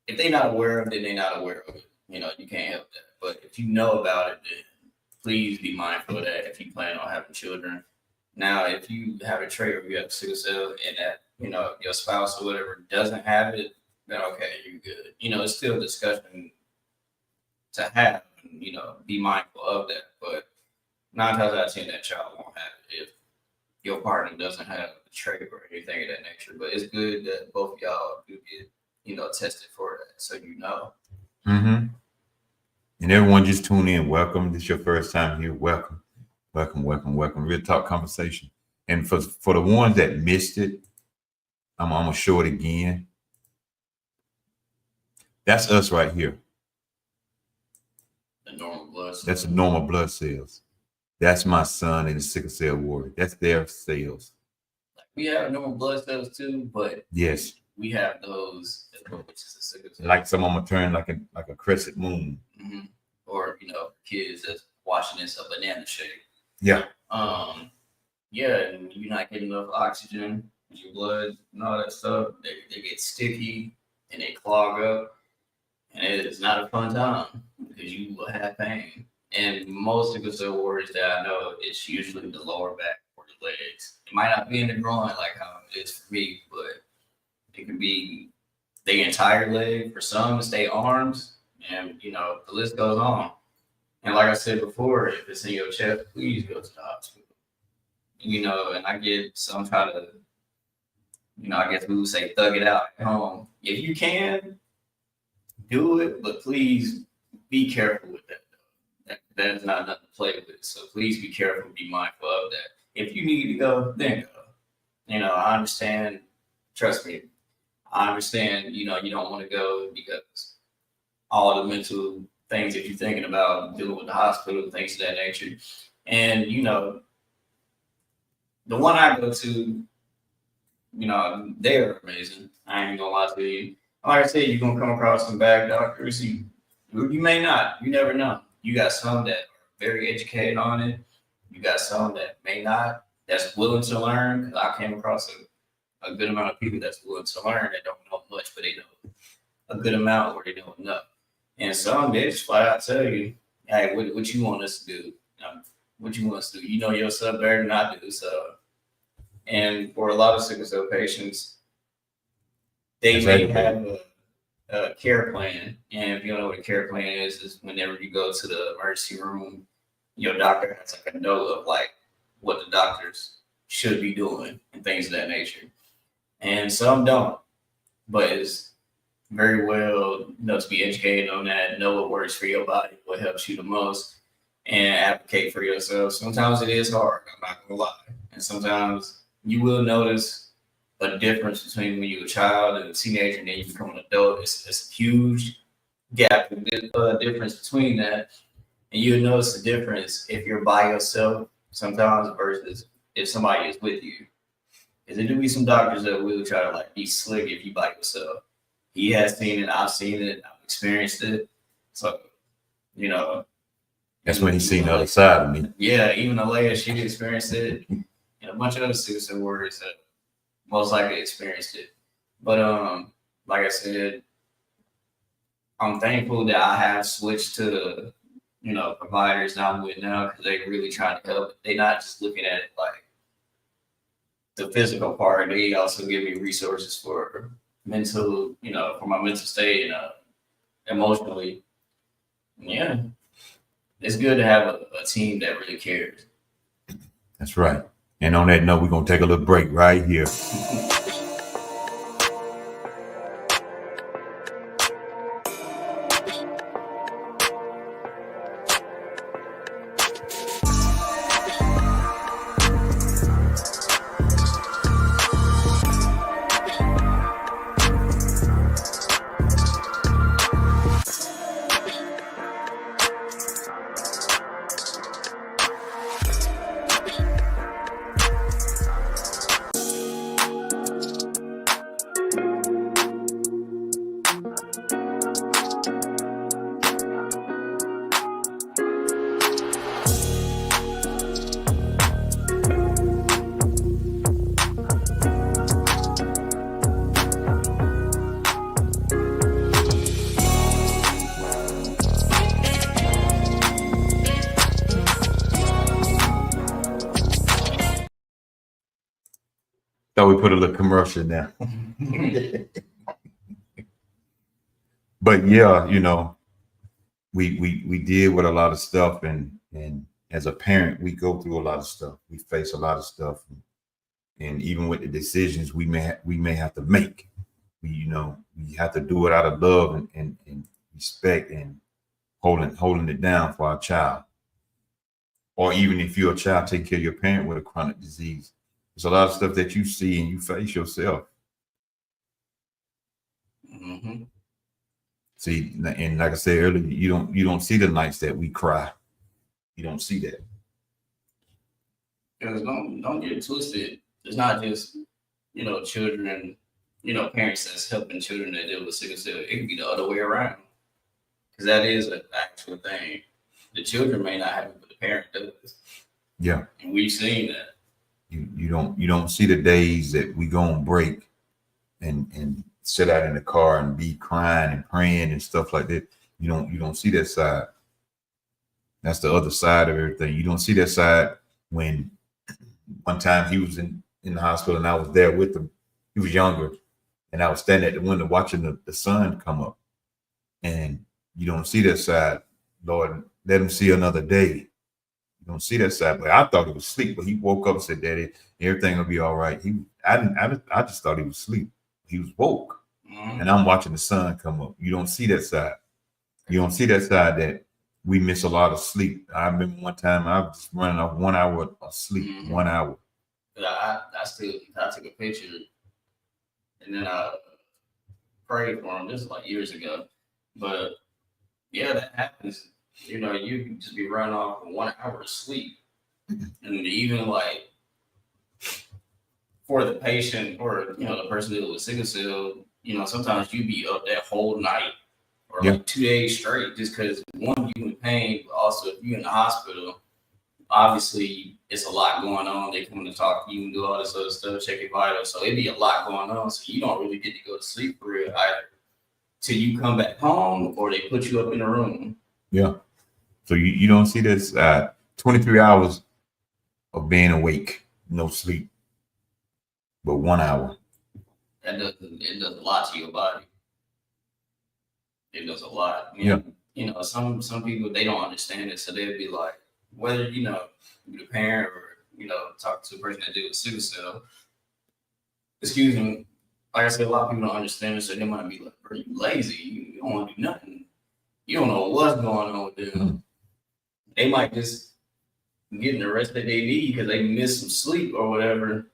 if they're not aware of it, then they're not aware of it. You know, you can't help that. But if you know about it, then please be mindful of that if you plan on having children. Now, if you have a trait or you have sickle cell and that, you know, your spouse or whatever doesn't have it, then okay, you're good. You know, it's still a discussion to have, and, you know, be mindful of that. But 9 times out of 10, that child won't have it if your partner doesn't have a trait or anything of that nature. But it's good that both of y'all do get, you know, tested for that so you know. Mm-hmm. And everyone just tune in. Welcome. This is your first time here. Welcome. Welcome, welcome, welcome. Real talk conversation. And for the ones that missed it, I'm gonna show it again. That's us right here. The normal blood cells. That's the normal blood cells. That's my son and the sickle cell warrior. That's their cells. Like we have normal blood cells too, but yes, we have those as well, which is a sickle cell. Like some of them turn like a crescent moon. Mm-hmm. Or you know, kids that's watching this a banana shake. Yeah. Yeah, and you're not getting enough oxygen in your blood and all that stuff. They get sticky and they clog up. And it is not a fun time because you will have pain. And most sickle cell warriors that I know, it's usually the lower back or the legs. It might not be in the groin like how it is for me, but it can be the entire leg. For some, it's their arms, and you know the list goes on. And like I said before, if it's in your chest, please go to the hospital. You know, and I get some try to, you know, I guess we would say thug it out at home. If you can, do it, but please be careful with that. That is not nothing to play with. So please be careful, be mindful of that. If you need to go, then go. You know, I understand. Trust me, I understand. You know, you don't want to go because all the mental things that you're thinking about dealing with the hospital, things of that nature. And you know, the one I go to, you know, they're amazing. I ain't gonna lie to you. Like I said, you're gonna come across some bad doctors. You may not. You never know. You got some that are very educated on it. You got some that may not. That's willing to learn. Because I came across a good amount of people that's willing to learn that don't know much, but they know a good amount or they know enough. And some they just flat out tell you, "Hey, what you want us to do? What you want us to do? You know yourself better than I do." So, and for a lot of sickle cell patients, they may have a care plan. And if you don't know what a care plan is whenever you go to the emergency room, your doctor has like a note of like what the doctors should be doing and things of that nature. And some don't, but it's very well, you know, to be educated on that, know what works for your body, what helps you the most, and advocate for yourself. Sometimes it is hard, I'm not gonna lie. And sometimes you will notice a difference between when you're a child and a teenager and then you become an adult. It's a huge gap, difference between that. And you'll notice the difference if you're by yourself sometimes versus if somebody is with you. Because there do be some doctors that will try to like be slick if you by yourself. He has seen it, I've seen it, I've experienced it. So, you know. That's when he's seen the other side of me. Yeah, even Alea, she experienced it. And a bunch of other suicide warriors that most likely experienced it. But like I said, I'm thankful that I have switched to the, you know, providers that I'm with now because they really trying to help. They're not just looking at it like the physical part. They also give me resources for mental, you know, for my mental state and emotionally. Yeah, it's good to have a team that really cares. That's right. And on that note, we're gonna take a little break right here. thought we put a little commercial there. But yeah, we deal with a lot of stuff, and as a parent, we go through a lot of stuff. We face a lot of stuff, and even with the decisions we may have to make, we have to do it out of love and respect and holding it down for our child. Or even if you're a child taking care of your parent with a chronic disease, there's a lot of stuff that you see and you face yourself. Mm-hmm. See, and like I said earlier, you don't see the nights that we cry. You don't see that. Because don't get it twisted. It's not just children, parents that's helping children that deal with sickle cell. It could be the other way around, because that is an actual thing. The children may not have it, but the parent does. Yeah, and we've seen that. You don't see the days that we go on break and sit out in the car and be crying and praying and stuff like that. You don't see that side. That's the other side of everything. You don't see that side when one time he was in the hospital and I was there with him. He was younger, and I was standing at the window watching the sun come up. And you don't see that side. Lord, let him see another day. You don't see that side. But I thought he was asleep. But he woke up and said, "Daddy, everything will be all right." I just thought he was asleep. He was woke. Mm-hmm. And I'm watching the sun come up. You don't see that side. You don't see that side that we miss a lot of sleep. I remember one time I was running off 1 hour of sleep. Mm-hmm. 1 hour. I took a picture, and then I prayed for him. This is like years ago, but yeah, that happens. You can just be running off 1 hour of sleep, and even like for the patient or the person dealing with sickle cell, sometimes you be up that whole night or like 2 days straight just because one, you in pain, but also if you're in the hospital, obviously it's a lot going on. They come to talk to you and do all this other stuff, check your vitals. So it'd be a lot going on. So you don't really get to go to sleep for real either till you come back home or they put you up in a room. Yeah. So you don't see this 23 hours of being awake, no sleep, but 1 hour. It does a lot to your body. It does a lot. Yeah. Some people, they don't understand it. So they'll be like, whether, you're the parent or, talk to a person that deals with sickle cell, excuse me, like I said, a lot of people don't understand it. So they might be like, bro, you lazy. You don't want to do nothing. You don't know what's going on with them. Mm-hmm. They might just get the rest that they need because they miss some sleep or whatever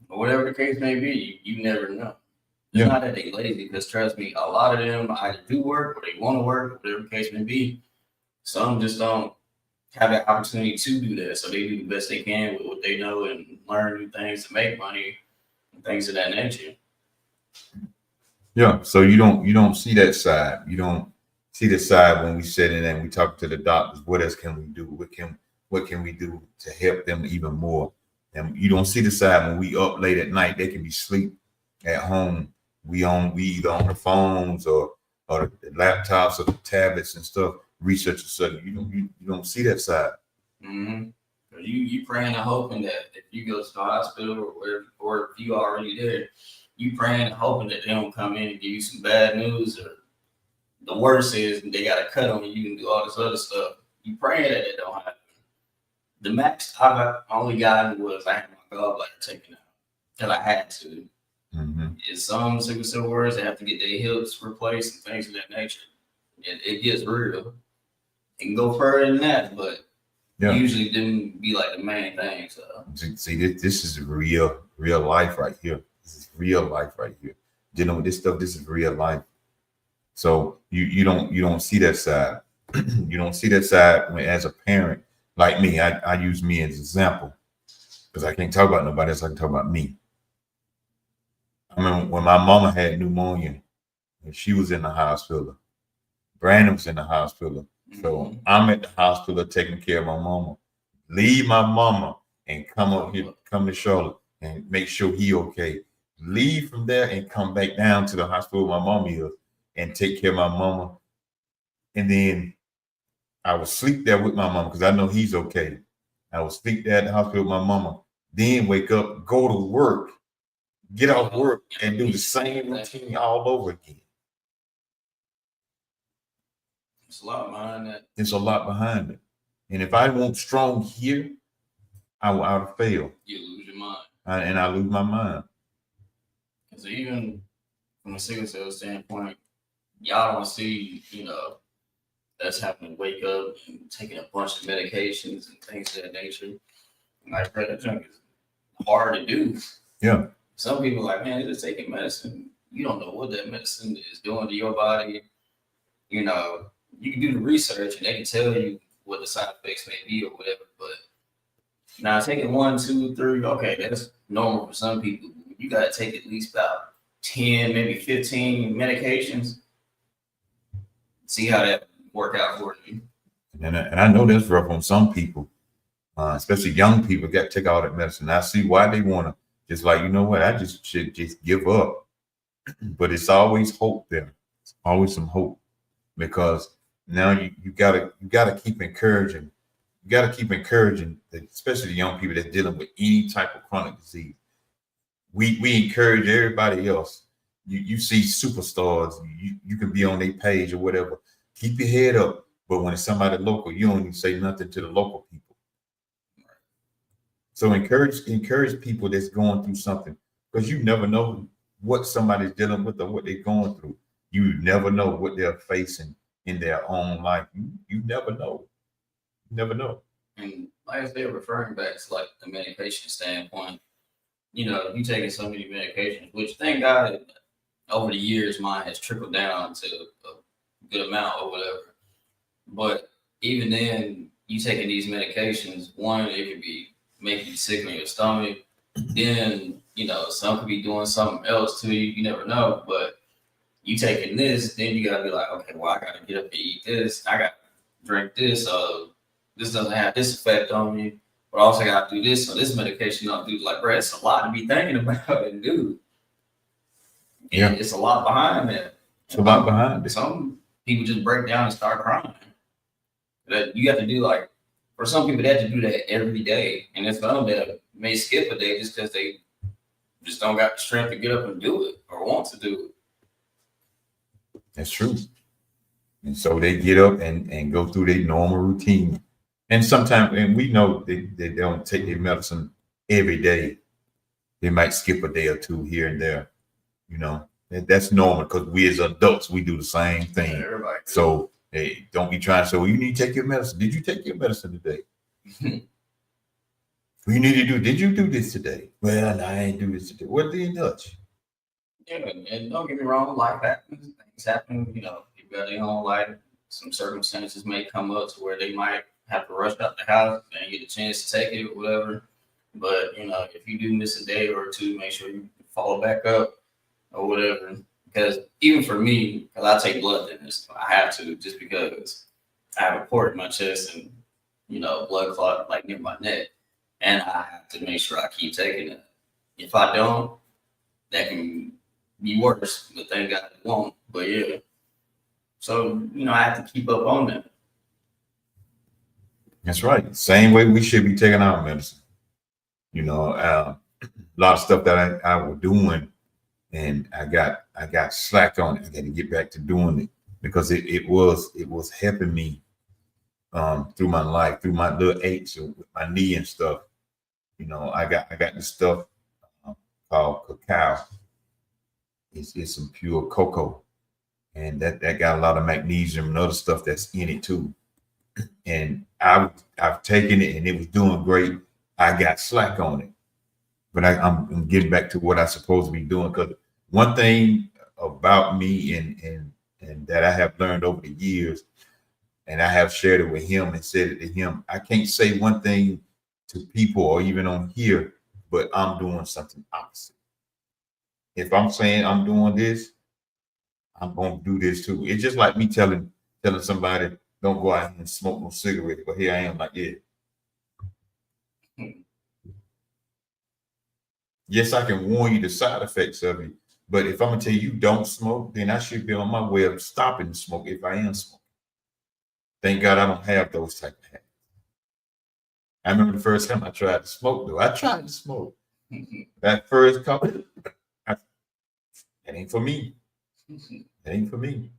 the case may be. You never know. It's not that they lazy, because trust me, a lot of them either do work or they want to work, whatever the case may be. Some just don't have that opportunity to do that. So they do the best they can with what they know and learn new things to make money and things of that nature. Yeah. So you don't see that side. You don't see the side when we sit in and we talk to the doctors. What else can we do? What can we do to help them even more? And you don't see the side when we up late at night. They can be asleep at home. We either on the phones or the laptops or the tablets and stuff, research and stuff. You don't see that side. Mm-hmm. You praying and hoping that if you go to the hospital or wherever, or if you already there, you praying and hoping that they don't come in and give you some bad news, or the worst is they got a cut on you and do all this other stuff. You praying that it don't happen. The max I only got was I had my gallbladder taken out because I had to. Mm-hmm. In some sickle cell warriors, they have to get their hips replaced and things of that nature. It gets real. It can go further than that, but usually didn't be like the main thing. So see, this is real life right here. This is real life right here. Dealing with this stuff, this is real life. So you don't see that side. You don't see that side when, as a parent, like me. I use me as an example because I can't talk about nobody else. I can talk about me. I remember when my mama had pneumonia and she was in the hospital. Brandon was in the hospital. So I'm at the hospital taking care of my mama. Leave my mama and come up here, come to Charlotte and make sure he okay. Leave from there and come back down to the hospital where my mom is and take care of my mama. And then I would sleep there with my mama because I know he's okay. I would sleep there at the hospital with my mama. Then wake up, go to work, get off work and do the same routine all over again. It's a lot behind that. There's a lot behind it. And if I want strong here, I would fail. You lose your mind. And I lose my mind. Because even from a sickle cell standpoint, y'all don't see, us having to wake up and taking a bunch of medications and things of that nature. Like, that junk is hard to do. Yeah. Some people are like, man, just taking medicine. You don't know what that medicine is doing to your body. You can do the research and they can tell you what the side effects may be or whatever. But now taking 1, 2, 3, okay, that's normal for some people. You got to take at least about 10, maybe 15 medications. See how that work out for you. And I know that's rough on some people, especially young people. Got to take all that medicine. I see why they want to just like, you know what? I just should just give up. But it's always hope there. It's always some hope because now you gotta keep encouraging. You got to keep encouraging, especially the young people that's dealing with any type of chronic disease. We encourage everybody else. You see superstars, you can be on their page or whatever. Keep your head up. But when it's somebody local, you don't even say nothing to the local people. So encourage people that's going through something because you never know what somebody's dealing with or what they're going through. You never know what they're facing in their own life. You never know. You never know. And like I said, referring back to like the medication standpoint, you taking so many medications, which thank God over the years mine has trickled down to a good amount or whatever. But even then, you taking these medications, one, it could be making you sick in your stomach. Then, some could be doing something else to you. You never know. But you taking this, then you gotta be like, okay, well, I gotta get up and eat this. I gotta drink this. This doesn't have this effect on me. But I also gotta do this. So this medication don't do like, bro, it's a lot to be thinking about and do. Yeah. It's a lot behind that. It's a lot behind it. Some people just break down and start crying. That you have to do like, for some people, they have to do that every day. And there's some that may skip a day just because they just don't got the strength to get up and do it or want to do it. That's true. And so they get up and go through their normal routine. And sometimes, and we know they don't take their medicine every day. They might skip a day or two here and there. That's normal because we as adults, we do the same thing. Everybody. So hey, don't be trying to say, well, you need to take your medicine. Did you take your medicine today? You need to do, did you do this today? Well, no, I ain't do this today. What did you touch? Yeah, and don't get me wrong, life happens. Things happen, people got their own life. Some circumstances may come up to where they might have to rush out the house and get a chance to take it or whatever. But, if you do miss a day or two, make sure you follow back up or whatever. Because even for me, because I take blood thinners, I have to just because I have a port in my chest and, blood clot like near my neck. And I have to make sure I keep taking it. If I don't, that can be worse. But thank God it won't. But yeah. So, I have to keep up on that. That's right. Same way we should be taking our medicine. A lot of stuff that I was doing and I got slack on it. I got to get back to doing it because it was helping me through my life, through my little aches with my knee and stuff. I got this stuff called cacao. It's some pure cocoa, and that got a lot of magnesium and other stuff that's in it too. And I've taken it and it was doing great. I got slack on it, but I'm getting back to what I'm supposed to be doing because one thing about me and that I have learned over the years, and I have shared it with him and said it to him, I can't say one thing to people or even on here, but I'm doing something opposite. If I'm saying I'm doing this, I'm going to do this too. It's just like me telling somebody, don't go out and smoke no cigarette, but here I am like, yeah. Yes, I can warn you the side effects of it, but if I'm gonna tell you don't smoke, then I should be on my way of stopping the smoke if I am smoking. Thank God I don't have those type of habits. I remember the first time I tried to smoke, though. I tried to smoke. That first couple, that ain't for me. That ain't for me.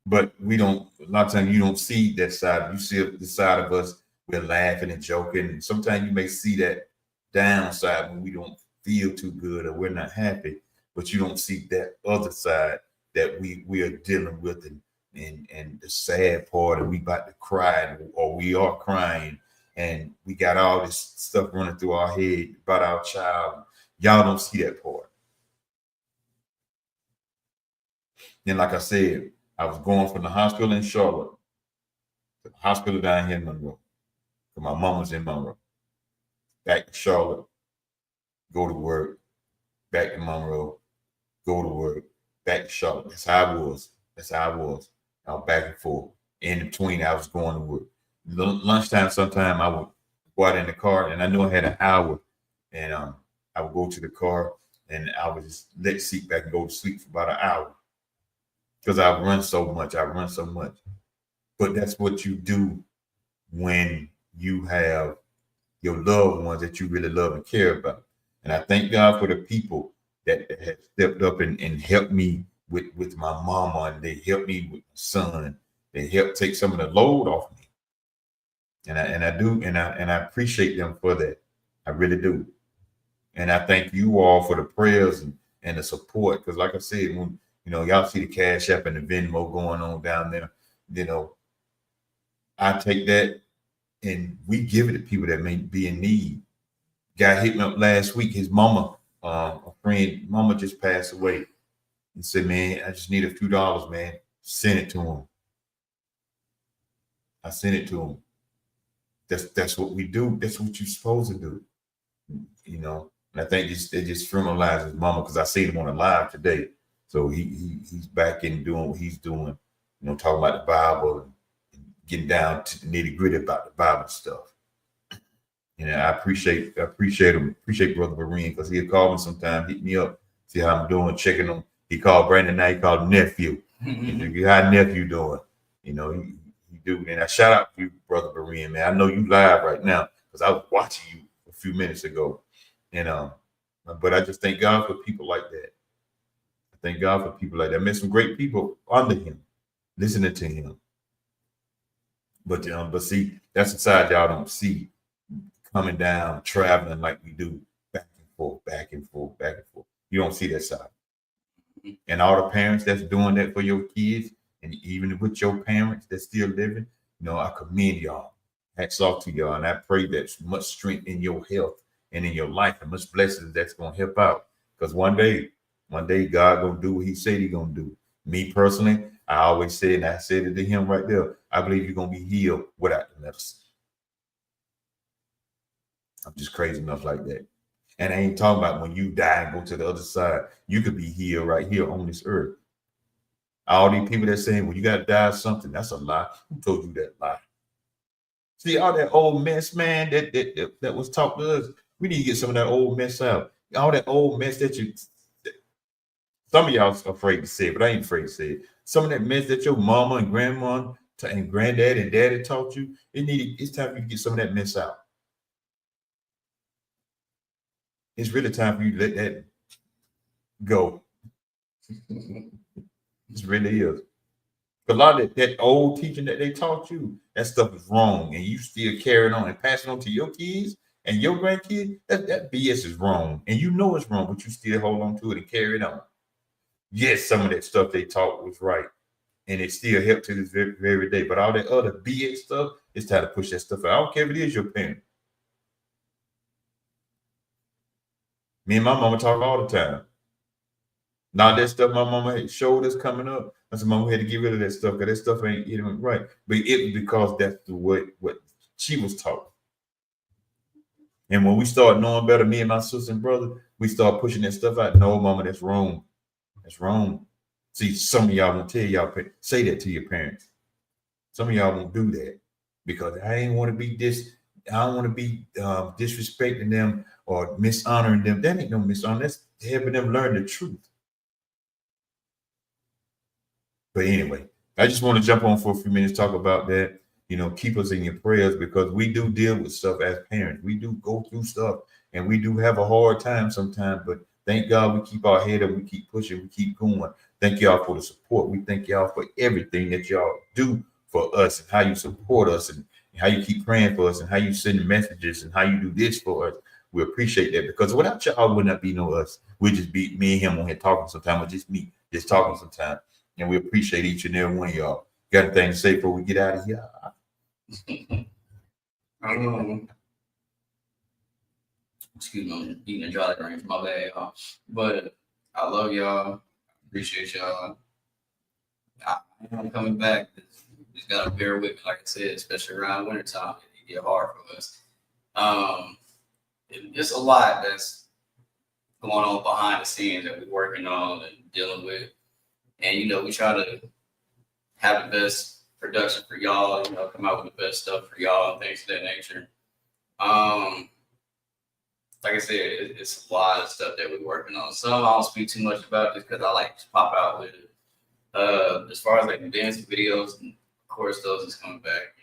But we don't. A lot of times you don't see that side. You see the side of us. We're laughing and joking, and sometimes you may see that downside when we don't feel too good or we're not happy. But you don't see that other side that we are dealing with, and the sad part, and we about to cry, or we are crying, and we got all this stuff running through our head about our child. Y'all don't see that part. And like I said, I was going from the hospital in Charlotte to the hospital down here in Monroe. Because my mom was in Monroe. Back to Charlotte, go to work. Back to Monroe, go to work. Back to Charlotte. That's how I was. That's how I was. I was back and forth. In between, I was going to work. Lunchtime, sometime I would go out in the car, and I knew I had an hour, and I would go to the car, and I would just let the seat back and go to sleep for about an hour because I run so much. I run so much. But that's what you do when you have your loved ones that you really love and care about. And I thank God for the people that have stepped up and helped me with my mama, and they helped me with my son. They helped take some of the load off me. And I appreciate them for that. I really do. And I thank you all for the prayers and the support. Because like I said, when y'all see the Cash App and the Venmo going on down there, I take that and we give it to people that may be in need. Guy hit me up last week. His mama, a friend, mama just passed away, and said, "Man, I just need a few dollars, man." Send it to him. I sent it to him. That's what we do. That's what you're supposed to do. And I think they just criminalized his mama because I seen him on a live today. So he's back in doing what he's doing, talking about the Bible and getting down to the nitty gritty about the Bible stuff. I appreciate him, appreciate Brother Marine, because he'll call me sometime, hit me up, see how I'm doing, checking on. He called Brandon now, he called nephew. How nephew doing? He do. And I shout out to you, Brother Marine, man. I know you live right now because I was watching you a few minutes ago. And but I just thank God for people like that. I thank God for people like that. I met some great people under him, listening to him. But see, that's the side y'all don't see. Coming down, traveling like we do, back and forth, back and forth, back and forth. You don't see that side. And all the parents that's doing that for your kids, and even with your parents that's still living, I commend y'all. Hats off to y'all. And I pray that much strength in your health and in your life, and much blessings that's gonna help out. Because one day God gonna do what he said he gonna do. Me personally, I always said, and I said it to him right there, I believe you're gonna be healed without the medicine. I'm just crazy enough like that. And I ain't talking about when you die and go to the other side. You could be healed right here on this earth. All these people that saying, well, you got to die of something, that's a lie. Who told you that lie? See, all that old mess, man, that was taught to us. We need to get some of that old mess out. All that old mess that some of y'all are afraid to say it, but I ain't afraid to say it. Some of that mess that your mama and grandma and granddad and daddy taught you, it's time for you to get some of that mess out. It's really time for you to let that go. It really is. A lot of that old teaching that they taught you, that stuff is wrong, and you still carrying on and passing on to your kids and your grandkids. That BS is wrong, and you know it's wrong, but you still hold on to it and carry it on. Yes, some of that stuff they taught was right, and it still helped to this very, very day. But all that other BS stuff, it's time to push that stuff out. I don't care if it is your parent. Me and my mama talk all the time. Now that stuff my mama had showed us coming up, I said, Mama, we had to get rid of that stuff because that stuff ain't even right. But it was because that's the way what she was taught. And when we start knowing better, me and my sister and brother, we start pushing that stuff out. No, Mama, that's wrong. That's wrong. See, some of y'all won't tell y'all, say that to your parents. Some of y'all won't do that because I ain't want to be I don't want to be disrespecting them or mishonoring them. That ain't no mishonor. That's helping them learn the truth. But anyway, I just want to jump on for a few minutes, talk about that. keep us in your prayers because we do deal with stuff as parents. We do go through stuff and we do have a hard time sometimes, but thank God we keep our head up, we keep pushing, we keep going. Thank y'all for the support. We thank y'all for everything that y'all do for us and how you support us and how you keep praying for us and how you send messages and how you do this for us. We appreciate that because without y'all would not be no us. We just be me and him on here talking sometimes, or just me just talking sometimes. And we appreciate each and every one of y'all. Got anything to say before we get out of here? Excuse me, I'm eating a Jolly Rancher, my bad, y'all. But I love y'all. Appreciate y'all. I'm coming back. Just gotta bear with me, like I said, especially around wintertime. It get hard for us. It's a lot that's going on behind the scenes that we're working on and dealing with. And we try to have the best production for y'all, come out with the best stuff for y'all and things of that nature. Like I said, it's a lot of stuff that we're working on. Some I don't speak too much about just because I like to pop out with it. As far as like the dancing videos, and of course those is coming back.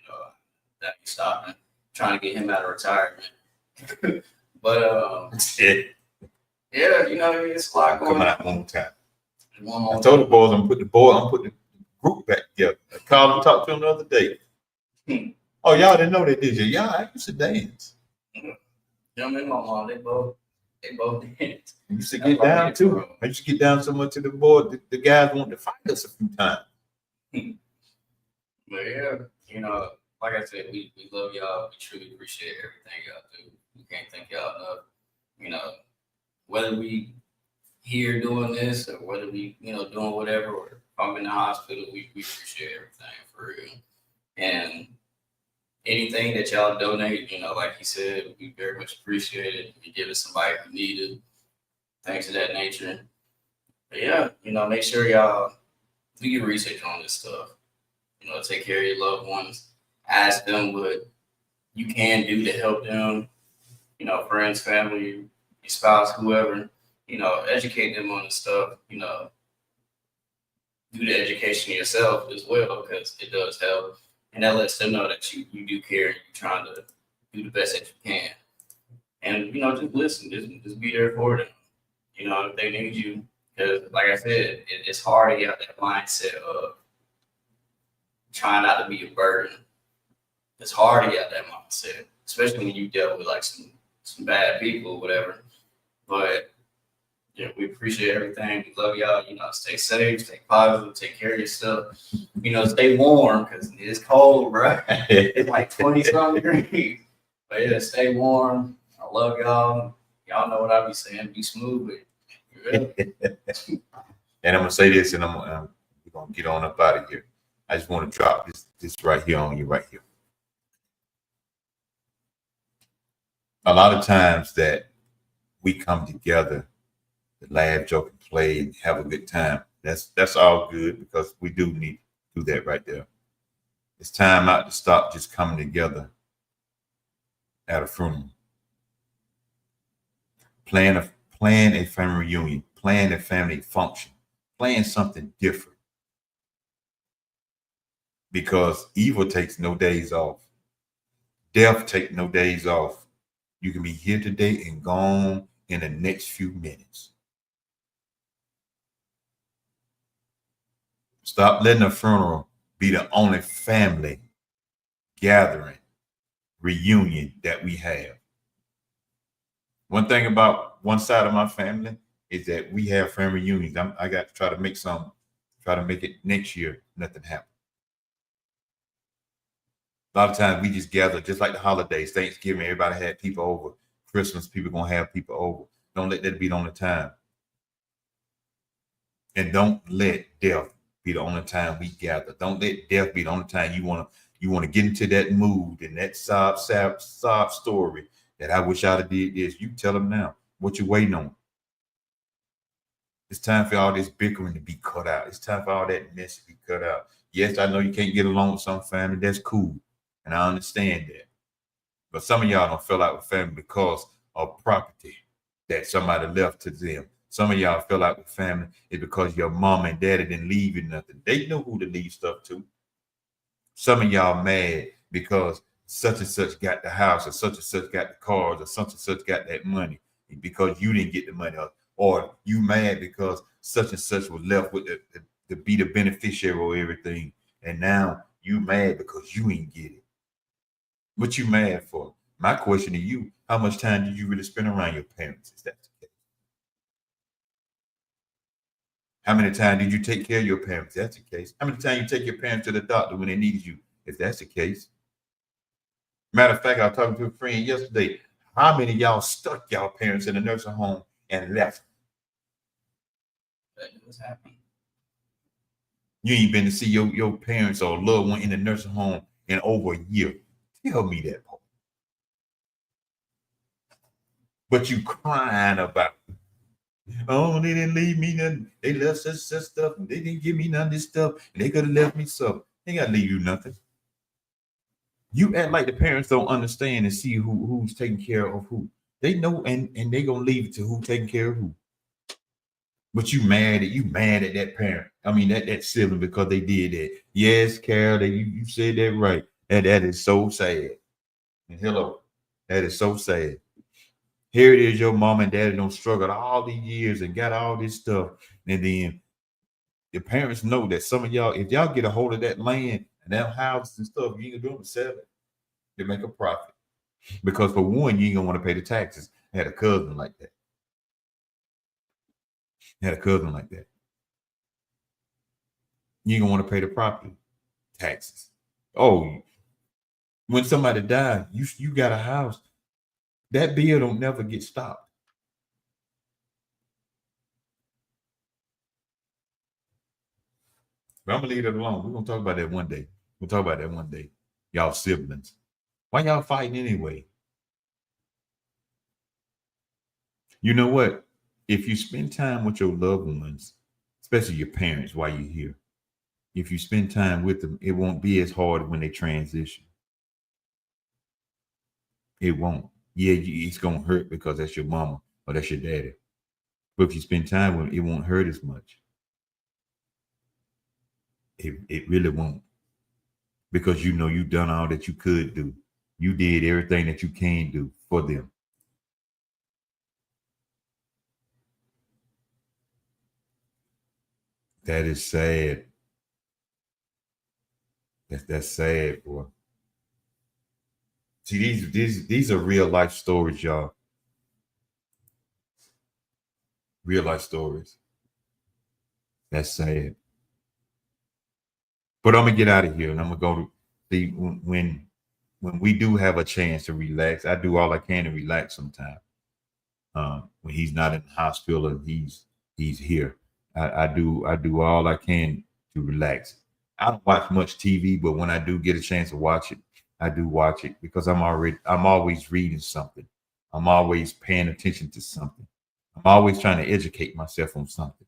That be stopping. Trying to get him out of retirement. But yeah, it's a lot going on. Come out one time. One more I told the boys I'm putting the group back together. I called and talked to him the other day. Oh, y'all didn't know that, did you? Y'all, I used to dance. Them and my mom, they both dance. I used to get down too. I used to get down so much to the board. The guys wanted to fight us a few times. But yeah, like I said, we love y'all. We truly appreciate everything y'all do. We can't thank y'all enough. Whether we here doing this or whether we, doing whatever, or if I'm in the hospital, we appreciate everything for real. And anything that y'all donate, like he said, we very much appreciate it. You give it somebody who need it, things of that nature. But yeah, make sure y'all do your research on this stuff. Take care of your loved ones. Ask them what you can do to help them. Friends, family, your spouse, whoever. Educate them on the stuff. Do the education yourself as well because it does help. And that lets them know that you do care and you're trying to do the best that you can. And, just listen, just be there for them. If they need you. Because, like I said, it's hard to get out that mindset of trying not to be a burden. It's hard to get out that mindset, especially when you deal with, like, some bad people or whatever. But, yeah, we appreciate everything. We love y'all. Stay safe, stay positive, take care of yourself. Stay warm because it's cold, bro. It's like 20-something degrees. But yeah, stay warm. I love y'all. Y'all know what I be saying. Be smooth with it. And I'm gonna say this, and we're gonna get on up out of here. I just want to drop this right here on you, right here. A lot of times that we come together, laugh, joke, and play, and have a good time. That's all good because we do need to do that right there. It's time out to stop just coming together at a funeral. Plan a family reunion, plan a family function, plan something different. Because evil takes no days off. Death takes no days off. You can be here today and gone in the next few minutes. Stop letting a funeral be the only family gathering, reunion that we have. One thing about one side of my family is that we have family reunions. I got to try to make it next year. Nothing happened. A lot of times we just gather, just like the holidays, Thanksgiving, everybody had people over. Christmas, people gonna have people over. Don't let that be the only time. And don't let death be the only time we gather. Don't let death be the only time you wanna get into that mood and that sob story that I wish I'd have did this. You tell them now what you waiting on. It's time for all this bickering to be cut out. It's time for all that mess to be cut out. Yes, I know you can't get along with some family. That's cool. And I understand that. But some of y'all don't feel like with family because of property that somebody left to them. Some of y'all feel like with family is because your mom and daddy didn't leave you nothing. They know who to leave stuff to. Some of y'all mad because such and such got the house, or such and such got the cars, or such and such got that money because you didn't get the money, or you mad because such and such was left with to be the beneficiary of everything, and now you mad because you ain't get it. What you mad for? My question to you: how much time did you really spend around your parents? Is that the case? How many times did you take care of your parents? If that's the case. How many times you take your parents to the doctor when they needed you? If that's the case. Matter of fact, I was talking to a friend yesterday. How many of y'all stuck y'all parents in a nursing home and left? That was happy. You ain't been to see your parents or loved one in the nursing home in over a year. Tell me that part. But you crying about, oh, they didn't leave me nothing. They left such stuff. They didn't give me none of this stuff. And they could have left me some. They gotta leave you nothing. You act like the parents don't understand and see who's taking care of who. They know, and they gonna leave it to who taking care of who. But you mad at that parent. I mean that sibling because they did that. Yes, Carol, you said that right. And that is so sad. And hello, that is so sad. Here it is, your mom and daddy don't struggle all these years and got all this stuff. And then the parents know that some of y'all, if y'all get a hold of that land and that house and stuff, you ain't gonna do them sell it. They make a profit. Because for one, you ain't gonna want to pay the taxes. I had a cousin like that. You ain't gonna want to pay the property taxes. Oh, when somebody died, you got a house. That bill don't never get stopped. But I'm gonna leave it alone. We're gonna talk about that one day. We'll talk about that one day. Y'all siblings. Why y'all fighting anyway? You know what? If you spend time with your loved ones, especially your parents while you're here, if you spend time with them, it won't be as hard when they transition. It won't. Yeah, it's gonna hurt because that's your mama or that's your daddy. But if you spend time with them, it won't hurt as much. It really won't. Because you know you've done all that you could do. You did everything that you can do for them. That is sad. That's sad, boy. See, these are real life stories, y'all. Real life stories. That's sad. But I'm gonna get out of here and I'm gonna go to see when we do have a chance to relax. I do all I can to relax sometimes. When he's not in the hospital and he's here, I do all I can to relax. I don't watch much TV, but when I do get a chance to watch it, I do watch it because I'm always reading something. I'm always paying attention to something. I'm always trying to educate myself on something.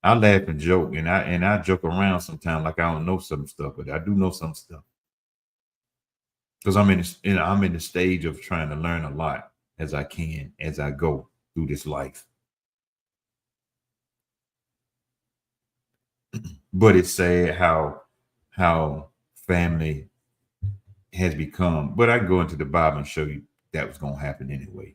I laugh and joke, and I joke around sometimes like I don't know some stuff, but I do know some stuff because I'm in the stage of trying to learn a lot as I can as I go through this life. But it's sad how family has become. But I can go into the Bible and show you that was going to happen anyway.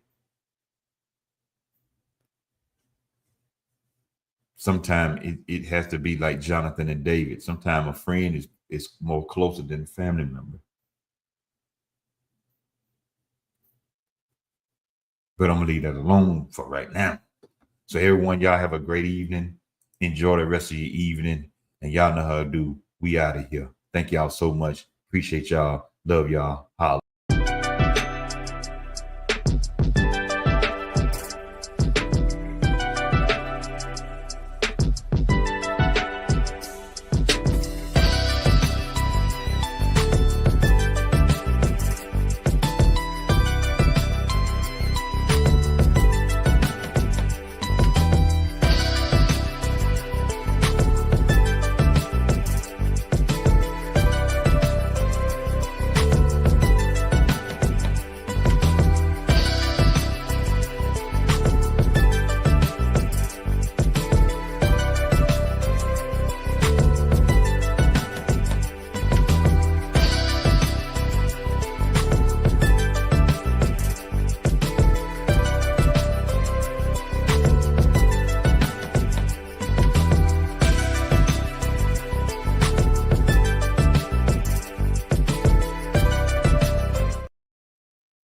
Sometimes it has to be like Jonathan and David. Sometimes a friend is more closer than a family member. But I'm gonna leave that alone for right now. So everyone, y'all have a great evening. Enjoy the rest of your evening. And y'all know how to do. We out of here. Thank y'all so much. Appreciate y'all. Love y'all. Holla.